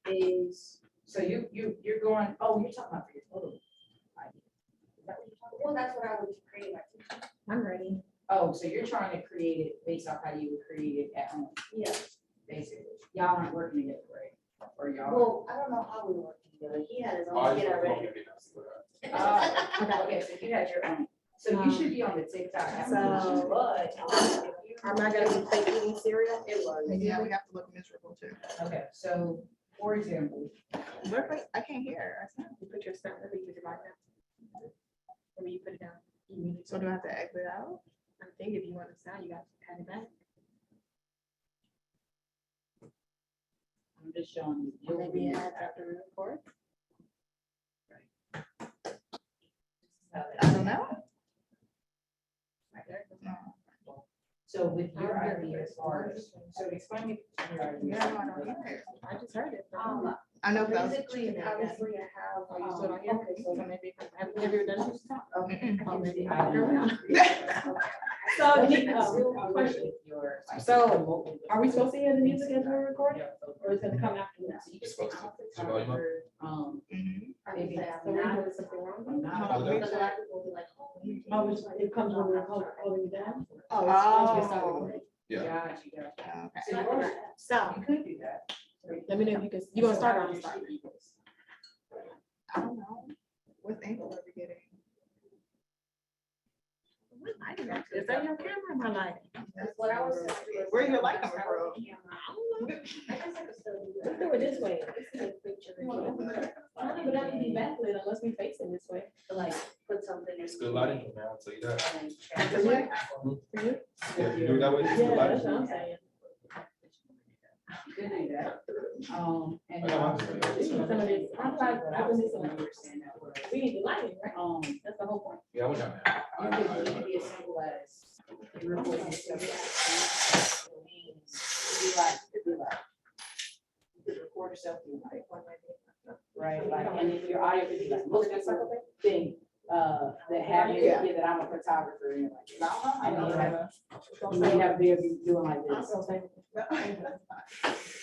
Is, so you're going, oh, you're talking about for your photo. Is that what you're talking Well, about? that's what I would create my teacher. I'm ready. Oh, so you're trying to create it based off how you would create it at home, Yeah. basically. Y'all aren't working together, right? Or y'all? Well, I don't know how we work together. He had his Oh, own I kid just want already. to get us to Okay, so you had your own. So you should be on the TikTok application, So- but if you. Am I gonna be fake eating cereal? It was. Yeah, we have to look miserable too. Okay, so for example, I can't hear. You put your snap, maybe you put it right now. Maybe you put it down. So do I have to exit out? think if you want to sound, you got to add it back. I'm just showing you. Maybe add after the record. I don't know. So with your idea as far as, so explain me your idea. Yeah, I don't hear it. I just heard it. from I know, but I was. Basically, obviously, I have. Oh, you still don't hear? Okay, so maybe, have you ever done this? Mm-mm. Oh, maybe. I don't know. So, Question. So, are we supposed to hear the music as we're recording, or is it gonna come after this? You're supposed to. Is your volume up? Mhm. Maybe. So we're doing something wrong? Hold it Because a lot of people be like, Oh, it comes when we're holding it down? Oh. Oh. Yeah. Gotcha. Okay. So yours, So, you could do that. let me know if you can, you gonna start or I'm start? I don't know. What angle are we getting? Is that your camera or my light? that's what I was. Where's your light coming from? I don't know. I guess I could still do Let's that. do it this way. This is a picture. You wanna open it? But that would be backlit unless we face it this way. To like put something in. It's good lighting, man, I'll tell you that. For you? For you? Yeah, if you do it that way, it's good Yeah, that's lighting. what I'm saying. You could do that. And. I got mine. Some of this, I'm like, I was listening. Understand that word. We need the lighting, right? That's the whole point. Yeah, I went down You there. could be as simple as you're recording yourself. Could be like, you could record yourself, you like, right, like, and then your audio could be like, most people think, that have you, Yeah. that I'm a photographer, and you're like, No, I and then you don't have, you may have video of you doing like this.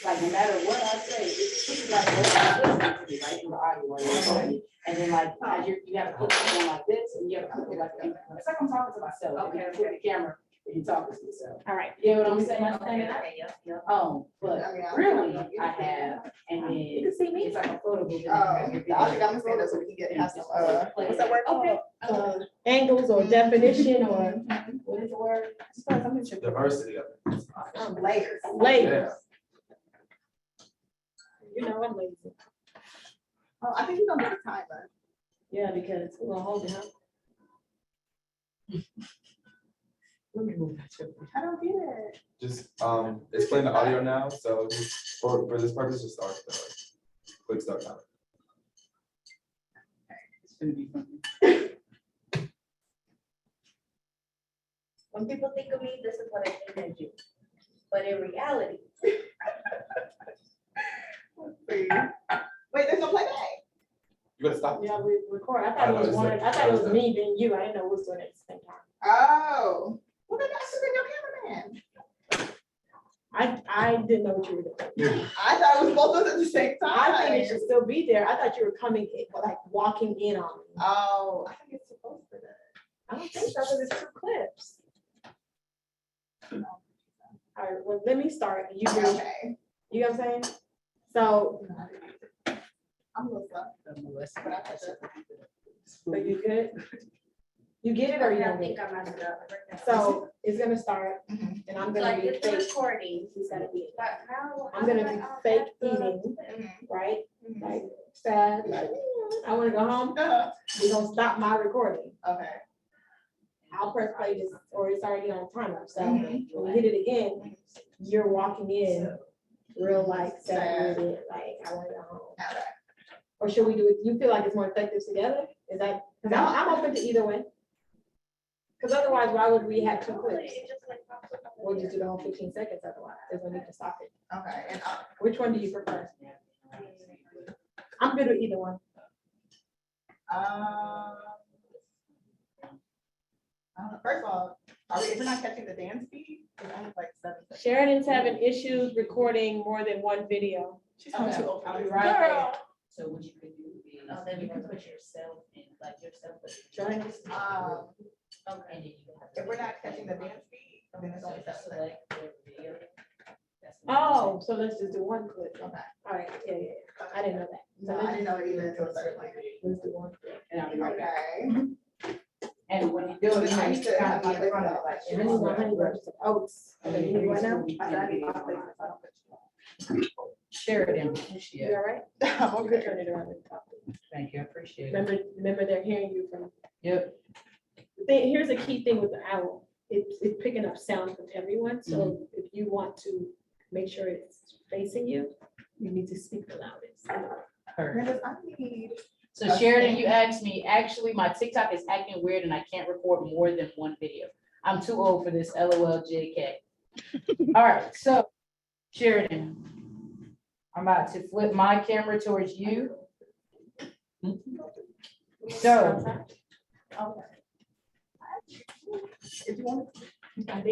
Like, no matter what I say, it's like, what I'm listening to me, right, in the audio, or you're recording. And then like, as you have a clip going like this, and you have a clip like, it's like I'm talking to myself, okay, put the camera, and you're talking to yourself. All right. You know what I'm saying? Okay, yep. But I mean, I- really, I have, and You then can see me. it's like a photo booth. I think I'm gonna stand up so we can get, have some, what's that word called? Okay. Angles or definition or what is the word? Diversity of it. Layers. Layers. You know, I'm lazy. Oh, I think you're gonna do the timer. Yeah, because we're gonna hold it, huh? Let me move that to. I don't get it. Just, it's playing the audio now, so just for this purpose, just start the quick start time. It's gonna be fun. When people think of me, this is what I think of you. But in reality, Let's see. Wait, there's no playback. You gotta stop. Yeah, we record. I thought it was one, I thought it was me being you. I didn't know who was doing it at the same time. Oh. Well, then that's just your cameraman. I didn't know what you were doing. I thought it was both of us at the same time. I think it should still be there. I thought you were coming, like walking in on me. Oh, I think it's supposed to be. I don't think so, because it's two clips. All right, well, let me start. You do, Okay. you know what I'm saying? So, I'm a little slow. but you good? You get it or you I don't get think it? I messed it up. So it's gonna start Mhm. and I'm So gonna like be it's the fake. recording, He's gonna be, but how? I'm gonna be fake eating, Mhm. right? Mhm. Like sad, like, I wanna go home. We're gonna stop my recording. Okay. I'll press play just, or it's already on timer. So Mhm. when we hit it again, you're walking in real like sad with it, like I wanna go home. Okay. Or should we do it? You feel like it's more effective together? Is that, because I'm open to either way. Because otherwise, why would we have two clips? It just like pops up on the We'll just do the whole 15 seconds otherwise. There's no need to stop it. Okay. And Which one do you prefer? I'm good with either one. first of all, if we're not catching the dance beat, it's only like 7 seconds. Sheridan's having issues recording more than one video. She's coming too old. I'll be for right this. there. So what you could do is, Oh, then you you can can put yourself in, like yourself. Join us. And then you can have. If we're not catching the dance beat, then it's only 7 seconds. Select the video. That's what Oh, so let's just do one clip. Okay. All right, yeah, yeah, yeah. I didn't know that. So No, I didn't know it either until a certain point. let's do one clip. And I'll be right back. Okay. And when you do it, I need to have my like, liquor. And I need my honey bunches of oats. Okay, you need one now? I said I need my place. Share it in. You all right? I'm You can okay. turn it around and talk. Thank you, I appreciate it. Remember they're hearing you from. Yep. Here's a key thing with the owl. it's picking up sound from everyone, so if you want to make sure it's facing you, you need to speak the loudest. Candace, I need. So Sheridan, you asked me, actually, my TikTok is acting weird and I can't record more than one video. I'm too old for this, LOL JK. All right, so Sheridan, I'm about to flip my camera towards you. So If you want.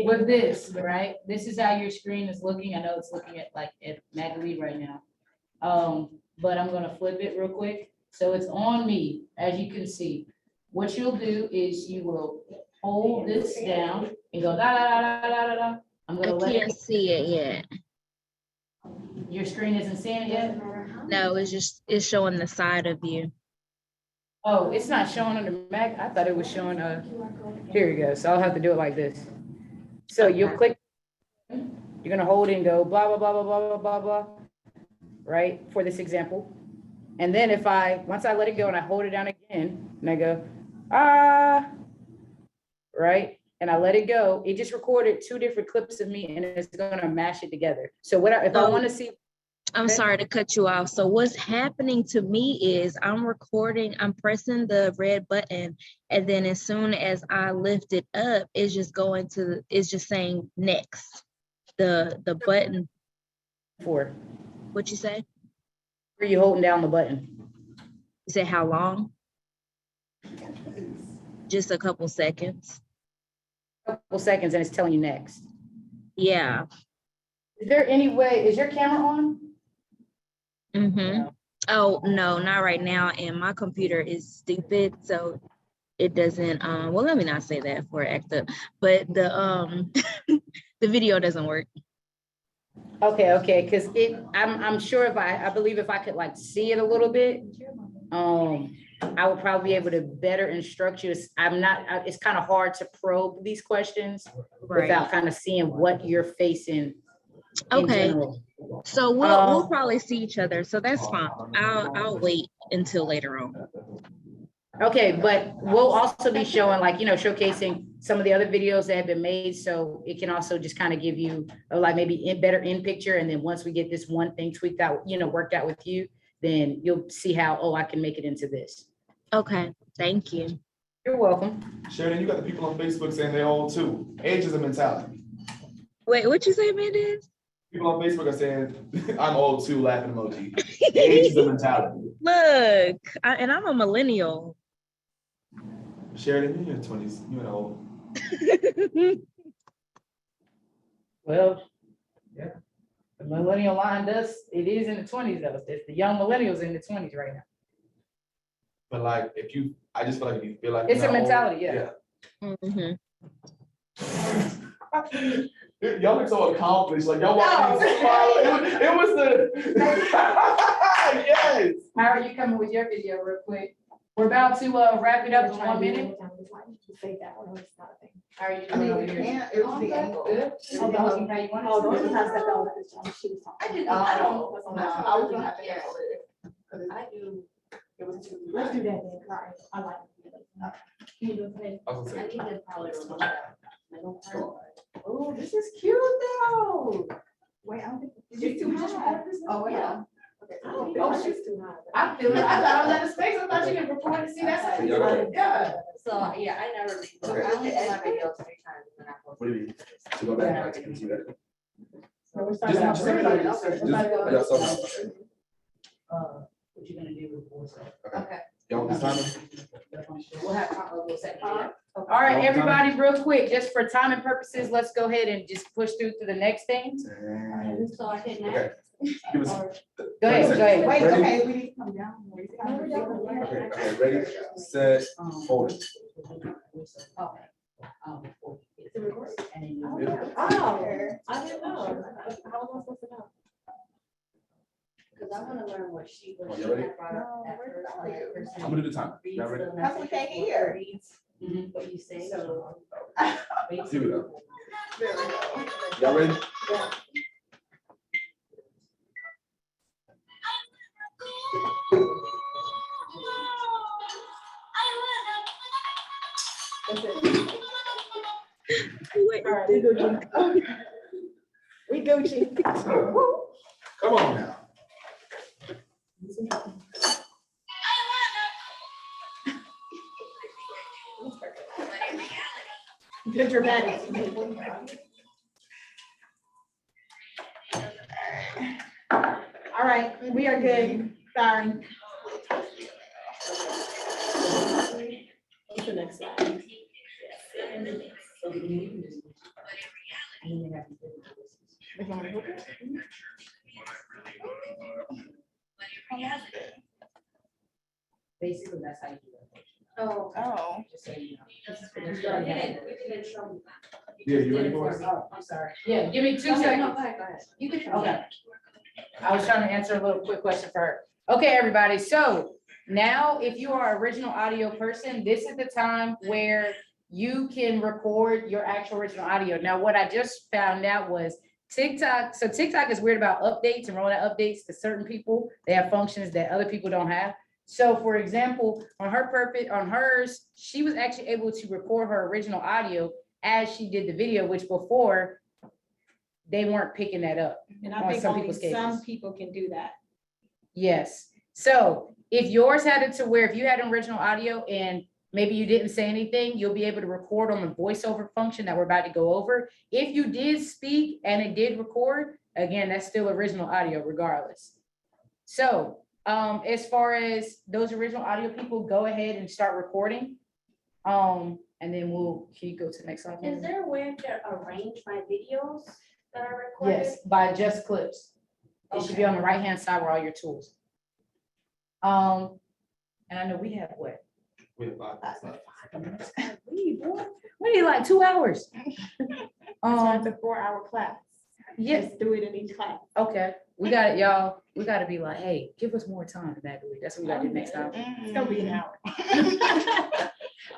with this, right, this is how your screen is looking. I know it's looking at Magdalene right now. But I'm gonna flip it real quick. So it's on me, as you can see. What you'll do is you will hold this down and go da da da da da da da. I'm I gonna let can't it, see it yet. your screen isn't seeing it yet? No, it's showing the side of you. Oh, it's not showing on the Mac. I thought it was showing, here you go. So I'll have to do it like this. So you'll Okay. click, you're gonna hold it and go blah, blah, blah, blah, blah, blah, blah, blah, right? For this example. And then once I let it go and I hold it down again, and I go, right? And I let it go, it just recorded 2 different clips of me and it's gonna mash it together. So if I wanna see, I'm Okay. sorry to cut you off. So what's happening to me is I'm recording, I'm pressing the red button, and then as soon as I lift it up, it's just it's just saying next. The button, for, what you say? where you holding down the button? You say how long? Just a couple seconds. Couple seconds and it's telling you next. Yeah. Is there any way, is your camera on? Mm-hmm. Oh, no, not right now. And my computer is stupid, so it doesn't, well, let me not say that for act up, but the the video doesn't work. Okay, because I'm sure I believe if I could like see it a little bit, I would probably be able to better instruct you. It's kind of hard to probe these questions without kind of seeing what you're facing in Okay, general. so we'll probably see each other, so that's fine. I'll wait until later on. Okay, but we'll also be showing showcasing some of the other videos that have been made. So it can also just kind of give you maybe better in picture. And then once we get this one thing tweaked out, worked out with you, then you'll see how, I can make it into this. Okay, thank you. You're welcome. Sheridan, you got the people on Facebook saying they're old too. Age is a mentality. Wait, what you say, Mendez? People on Facebook are saying, I'm old too, laughing emoji. Age is a mentality. Look, and I'm a millennial. Sheridan, you're in your 20s. You're old. Well, yeah, the millennial line it is in the 20s though. It's the young millennials in the 20s right now. But I just feel like if you feel like It's you're a not old, mentality, yeah. Mhm. Y'all look so accomplished, like y'all walking in smiling. It was the yes. How are you coming with your video real quick? We're about to wrap it up in 1 minute. Fake that one, it's not a thing. How are you I doing mean, over we here? can't, it was the angle. Good? Oh, Everything looking how you want it Oh, to? the only time I stepped out was she was talking. I did, No, I don't. I was gonna have to handle it. 'Cause I do. it was too. Let's do that then. All right, I like it. Can you do it today? I was I gonna need say, to probably remove that. Middle part. Oh, this is cute though. Wait, I don't think. Did you just record this? Oh, Yeah. yeah. Okay. I don't Oh, think shit. she's too high. I feel it. I thought I was out of space. I thought you didn't record to see that. Yeah. So, yeah, I never, Okay. I only do my videos 3 times and then I post. what do you mean? To go back, I can see that. So we're Just starting not out. just everybody. Okay. Y'all saw that. What you gonna do before, so. Okay. Y'all want this time? We'll have time, we'll second it. All right, everybody, real quick, just for timing purposes, let's go ahead and just push through to the next thing. So I hit Okay. next. Give us. Go ahead. Wait, Ready? okay, we need to come down. Okay, ready, set, hold it. Okay. Is it recording? And then Oh, you- I didn't know. How was I supposed to know? Because I want to learn what she was. You ready? brought up at first, like, her I'm gonna do the time. Y'all ready? That's what we can't hear. reads Mhm. What you say. So. Here we go. There we go. Y'all ready? That's it. All right, we Gucci. We Gucci. Come on now. Good dramatic. All right, we are good. Sorry. What's the next slide? Basically, that's how you do it. Oh. Oh. Just so you know. You didn't show me that. Yeah, you ready for it? Oh, I'm sorry. Yeah, give me 2 Go ahead, seconds. no, go ahead, go ahead. You can. Okay. I was trying to answer a little quick question for her. Okay, everybody, so now if you are an original audio person, this is the time where you can record your actual original audio. Now, what I just found out was TikTok, so TikTok is weird about updates and rolling out updates to certain people. They have functions that other people don't have. So for example, on hers, she was actually able to record her original audio as she did the video, which before they weren't picking that up. And On I think some only people's cases. some people can do that. Yes, so if yours had it to where if you had an original audio and maybe you didn't say anything, you'll be able to record on the voiceover function that we're about to go over. If you did speak and it did record, again, that's still original audio regardless. So as far as those original audio people, go ahead and start recording. And then can you go to the next slide? Is there a way to arrange my videos that are recorded? Yes, by just clips. It should be on the right-hand side where all your tools. And I know we have what? We have 5 minutes. We need like 2 hours. So it's a 4-hour class. Yes, Just do it in each class. okay, we got it, y'all. We gotta be like, hey, give us more time to that. That's what we gotta do next time. It's gonna be an hour.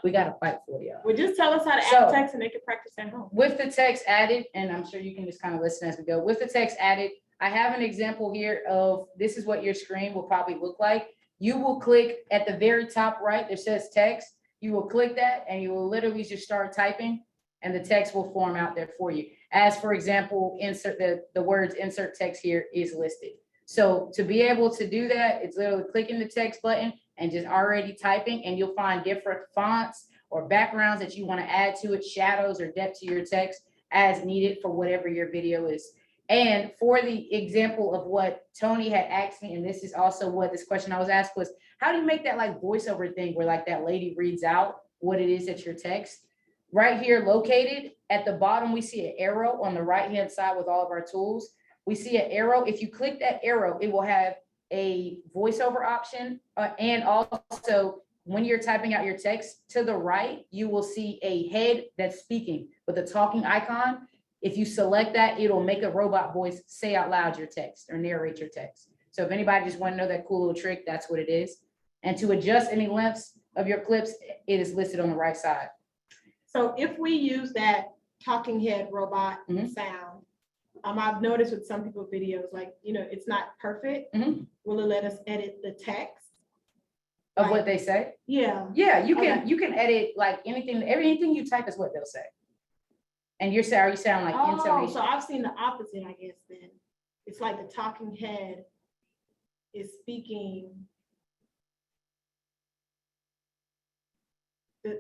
We gotta fight for y'all. Well, just tell us how to So- add text and they can practice at home. With the text added, and I'm sure you can just kind of listen as we go. With the text added, I have an example here of this is what your screen will probably look like. You will click at the very top right, that says text. You will click that and you will literally just start typing and the text will form out there for you. As for example, insert the words insert text here is listed. So to be able to do that, it's literally clicking the text button and just already typing, and you'll find different fonts or backgrounds that you want to add to it, shadows or depth to your text as needed for whatever your video is. And for the example of what Tony had asked me, and this is also what this question I was asked was, how do you make that like voiceover thing where like that lady reads out what it is that your text? Right here located at the bottom, we see an arrow on the right-hand side with all of our tools. We see an arrow. If you click that arrow, it will have a voiceover option. And also when you're typing out your text to the right, you will see a head that's speaking with a talking icon. If you select that, it'll make a robot voice say out loud your text or narrate your text. So if anybody just want to know that cool little trick, that's what it is. And to adjust any lengths of your clips, it is listed on the right side. So if we use that talking head robot Mhm. sound, I've noticed with some people's videos, like, it's not perfect. Mhm. Will it let us edit the text? Of what they say? Yeah. Yeah, you Okay. can edit like anything you type is what they'll say. And you sound like Oh, intonation. so I've seen the opposite, I guess, then. It's like the talking head is speaking. So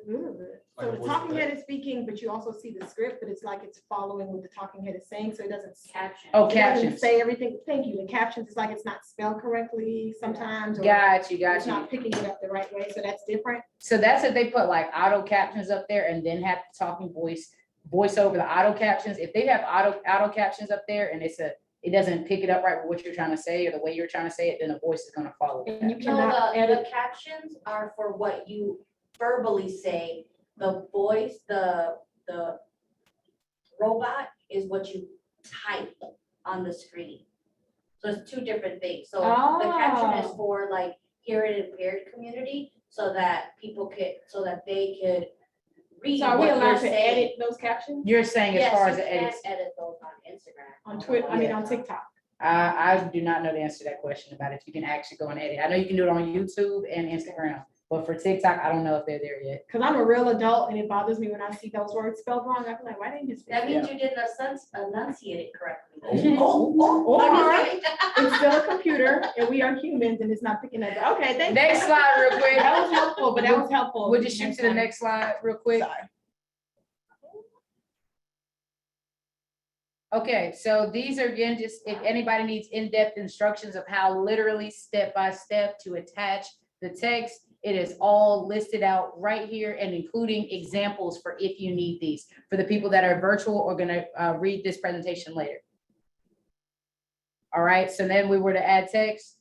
the talking head is speaking, but you also see the script, but it's like it's following what the talking head is saying, so it doesn't. Caption. Oh, It doesn't captions. say everything. Thank you. The captions, it's like it's not spelled correctly sometimes. or Got you. It's not picking it up the right way, so that's different. So that's if they put like auto captions up there and then have the talking voice over the auto captions. If they have auto captions up there and it doesn't pick it up right with what you're trying to say or the way you're trying to say it, then the voice is gonna follow And you that. cannot No, edit. the captions are for what you verbally say. The voice, the robot is what you type on the screen. So it's two different things. So the caption is Oh. for like hearing impaired community so that they could read So are we what allowed you're to saying. edit those captions You're saying as far as the Yes, you edits, can edit those on Instagram. on Twitter, on TikTok? I do not know the answer to that question about if you can actually go and edit. I know you can do it on YouTube and Instagram, But for TikTok, I don't know if they're there yet. Cause I'm a real adult and it bothers me when I see those words spelled wrong. I'm like, why didn't you? That means you didn't enunciate it correctly. Or it's still a computer and we are humans and it's not picking up. Okay, thank you. Next slide real quick. That was helpful, but that was helpful. We'll just shoot to the next slide real quick. Sorry. Okay, so these are again, just if anybody needs in-depth instructions of how literally step-by-step to attach the text, it is all listed out right here and including examples for if you need these, for the people that are virtual or gonna read this presentation later. All right, so then we were to add text.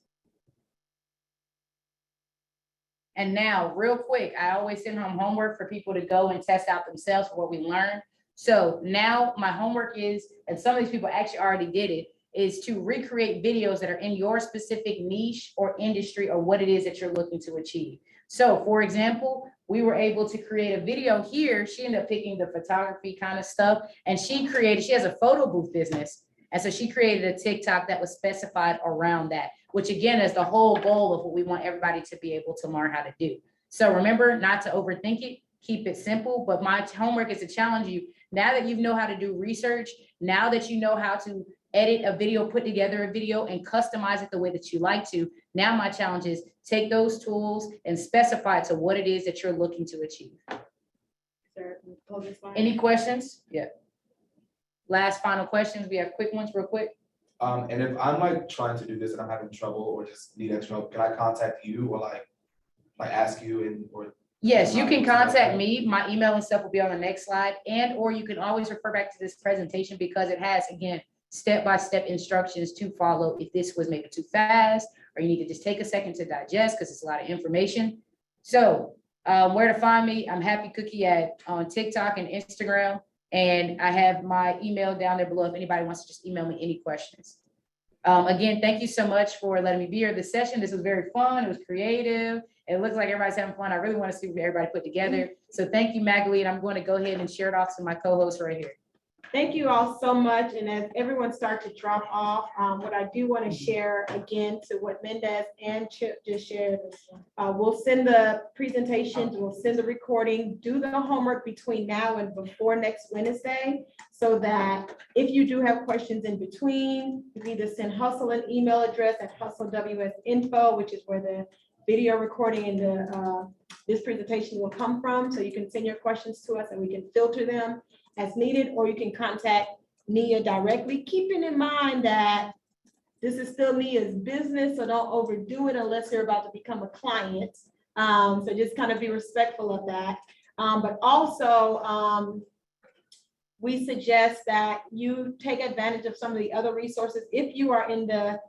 And now, real quick, I always send home homework for people to go and test out themselves for what we learned. So now my homework is, and some of these people actually already did it, is to recreate videos that are in your specific niche or industry or what it is that you're looking to achieve. So for example, we were able to create a video here. She ended up picking the photography kind of stuff and she has a photo booth business. And so she created a TikTok that was specified around that, which again is the whole goal of what we want everybody to be able to learn how to do. So remember not to overthink it, keep it simple, but my homework is to challenge you. Now that you know how to do research, now that you know how to edit a video, put together a video and customize it the way that you like to, now my challenge is take those tools and specify to what it is that you're looking to achieve. Any questions? Yeah. Last final questions. We have quick ones real quick. And if I'm like trying to do this and I'm having trouble or just need extra help, can I contact you or like ask you and or? Yes, you can contact me. My email and stuff will be on the next slide. And, or you can always refer back to this presentation because it has, again, step-by-step instructions to follow if this was maybe too fast or you need to just take a second to digest because it's a lot of information. So where to find me? I'm Happy Cookie on TikTok and Instagram. And I have my email down there below if anybody wants to just email me any questions. Again, thank you so much for letting me be here this session. This was very fun. It was creative. It looks like everybody's having fun. I really want to see what everybody put together. So thank you, Magalie, and I'm going to go ahead and share it off to my co-hosts right here. Thank you all so much. And as everyone starts to drop off, what I do want to share again to what Mendez and Chip just shared, we'll send the presentations, we'll send the recording, do the homework between now and before next Wednesday, so that if you do have questions in between, you can either send Hustle an email address at hustleWSinfo, which is where the video recording and the this presentation will come from. So you can send your questions to us and we can filter them as needed, or you can contact Nia directly, keeping in mind that this is still Nia's business, so don't overdo it unless you're about to become a client. So just kind of be respectful of that. But also, we suggest that you take advantage of some of the other resources. If you are in the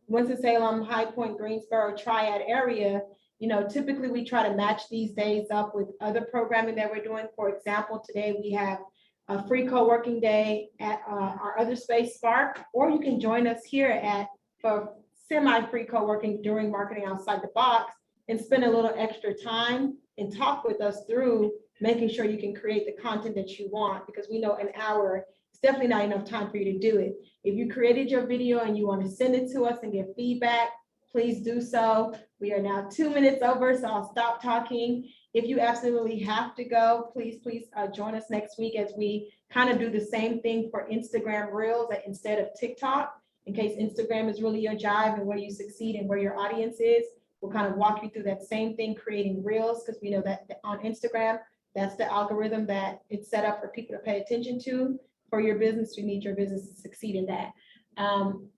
Winston-Salem, High Point, Greensboro Triad area, you know, typically we try to match these days up with other programming that we're doing. For example, today we have a free co-working day at our other space, Spark, or you can join us here for semi-free co-working during Marketing Outside the Box and spend a little extra time and talk with us through making sure you can create the content that you want, because we know an hour is definitely not enough time for you to do it. If you created your video and you want to send it to us and get feedback, please do so. We are now 2 minutes over, so I'll stop talking. If you absolutely have to go, please join us next week as we kind of do the same thing for Instagram Reels instead of TikTok. In case Instagram is really your jive and where you succeed and where your audience is, we'll kind of walk you through that same thing, creating Reels, because we know that on Instagram, that's the algorithm that it's set up for people to pay attention to. For your business, you need your business to succeed in that.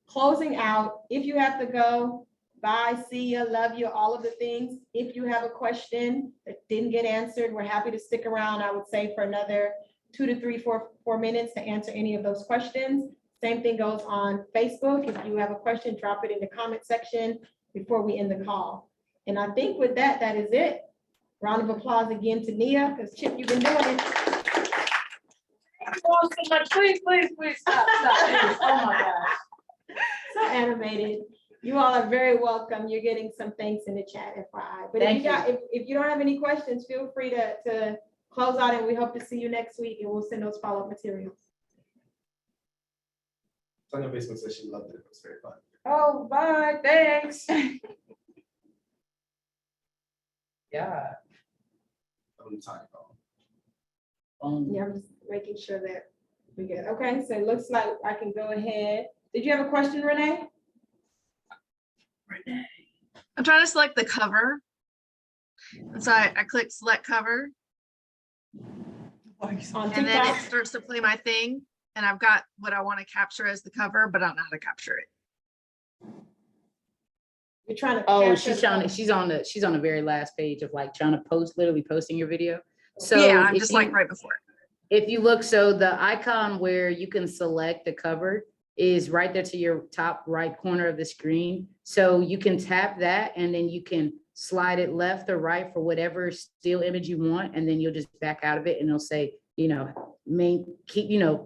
Closing out, if you have to go, bye, see you, love you, all of the things. If you have a question that didn't get answered, we're happy to stick around, I would say, for another 2 to 3, 4 minutes to answer any of those questions. Same thing goes on Facebook. If you have a question, drop it in the comment section before we end the call. And I think with that, that is it. Round of applause again to Nia, because Chip, you've been doing it. Oh, so much. Please stop. Please. Oh my gosh. So animated. You all are very welcome. You're getting some thanks in the chat, FYI. But if you don't have any questions, feel free to close out, and we hope to see you next week, and we'll send those follow-up materials. Sonia basically said she loved it. It was very fun. Oh, bye. Thanks. Yeah. What are you talking about? Yeah, I'm just making sure that we get, okay, so it looks like I can go ahead. Did you have a question, Renee? I'm trying to select the cover. And so I click select cover On and then it TikTok? starts to play my thing. And I've got what I want to capture as the cover, but I don't know how to capture it. You're trying to. Oh, capture she's on the very last page of like trying to post, literally posting your video. So Yeah, I'm if just you- like right before it. If you look, so the icon where you can select the cover is right there to your top right corner of the screen. So you can tap that and then you can slide it left or right for whatever still image you want. And then you'll just back out of it and it'll say,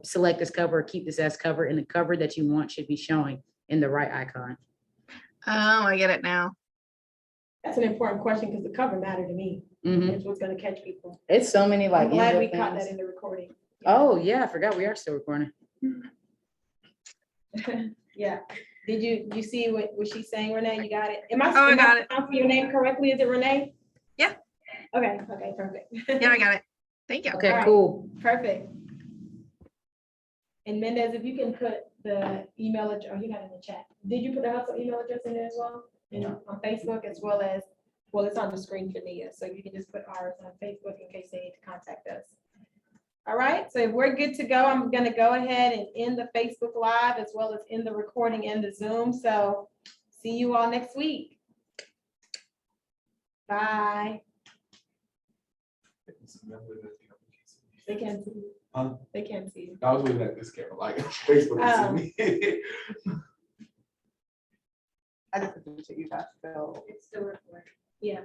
select this cover, or keep this as cover, and the cover that you want should be showing in the right icon. Oh, I get it now. That's an important question because the cover mattered to me. Mhm. It's what's gonna catch people. It's so many like. I'm glad we input caught things. that in the recording. Oh, yeah, I forgot we are still recording. Yeah. Did you see what she's saying, Renee? You got it? Am I? Oh, I am got it. pronouncing your name correctly? Is it Renee? Yeah. Okay, perfect. Yeah, I got it. Thank you. Okay, All right. cool. Perfect. And Mendez, if you can put the email address, oh, you're not in the chat. Did you put the hustle email address in there as well? And on Facebook as well as, well, it's on the screen for Nia, so you can just put ours on Facebook in case they need to contact us. All right, so if we're good to go, I'm gonna go ahead and end the Facebook Live as well as end the recording and the Zoom. So see you all next week. Bye. They can't see you. Huh? They can't see you. I was looking at this camera, like Facebook can see me. I just appreciate you guys. So It's still recording. Yeah.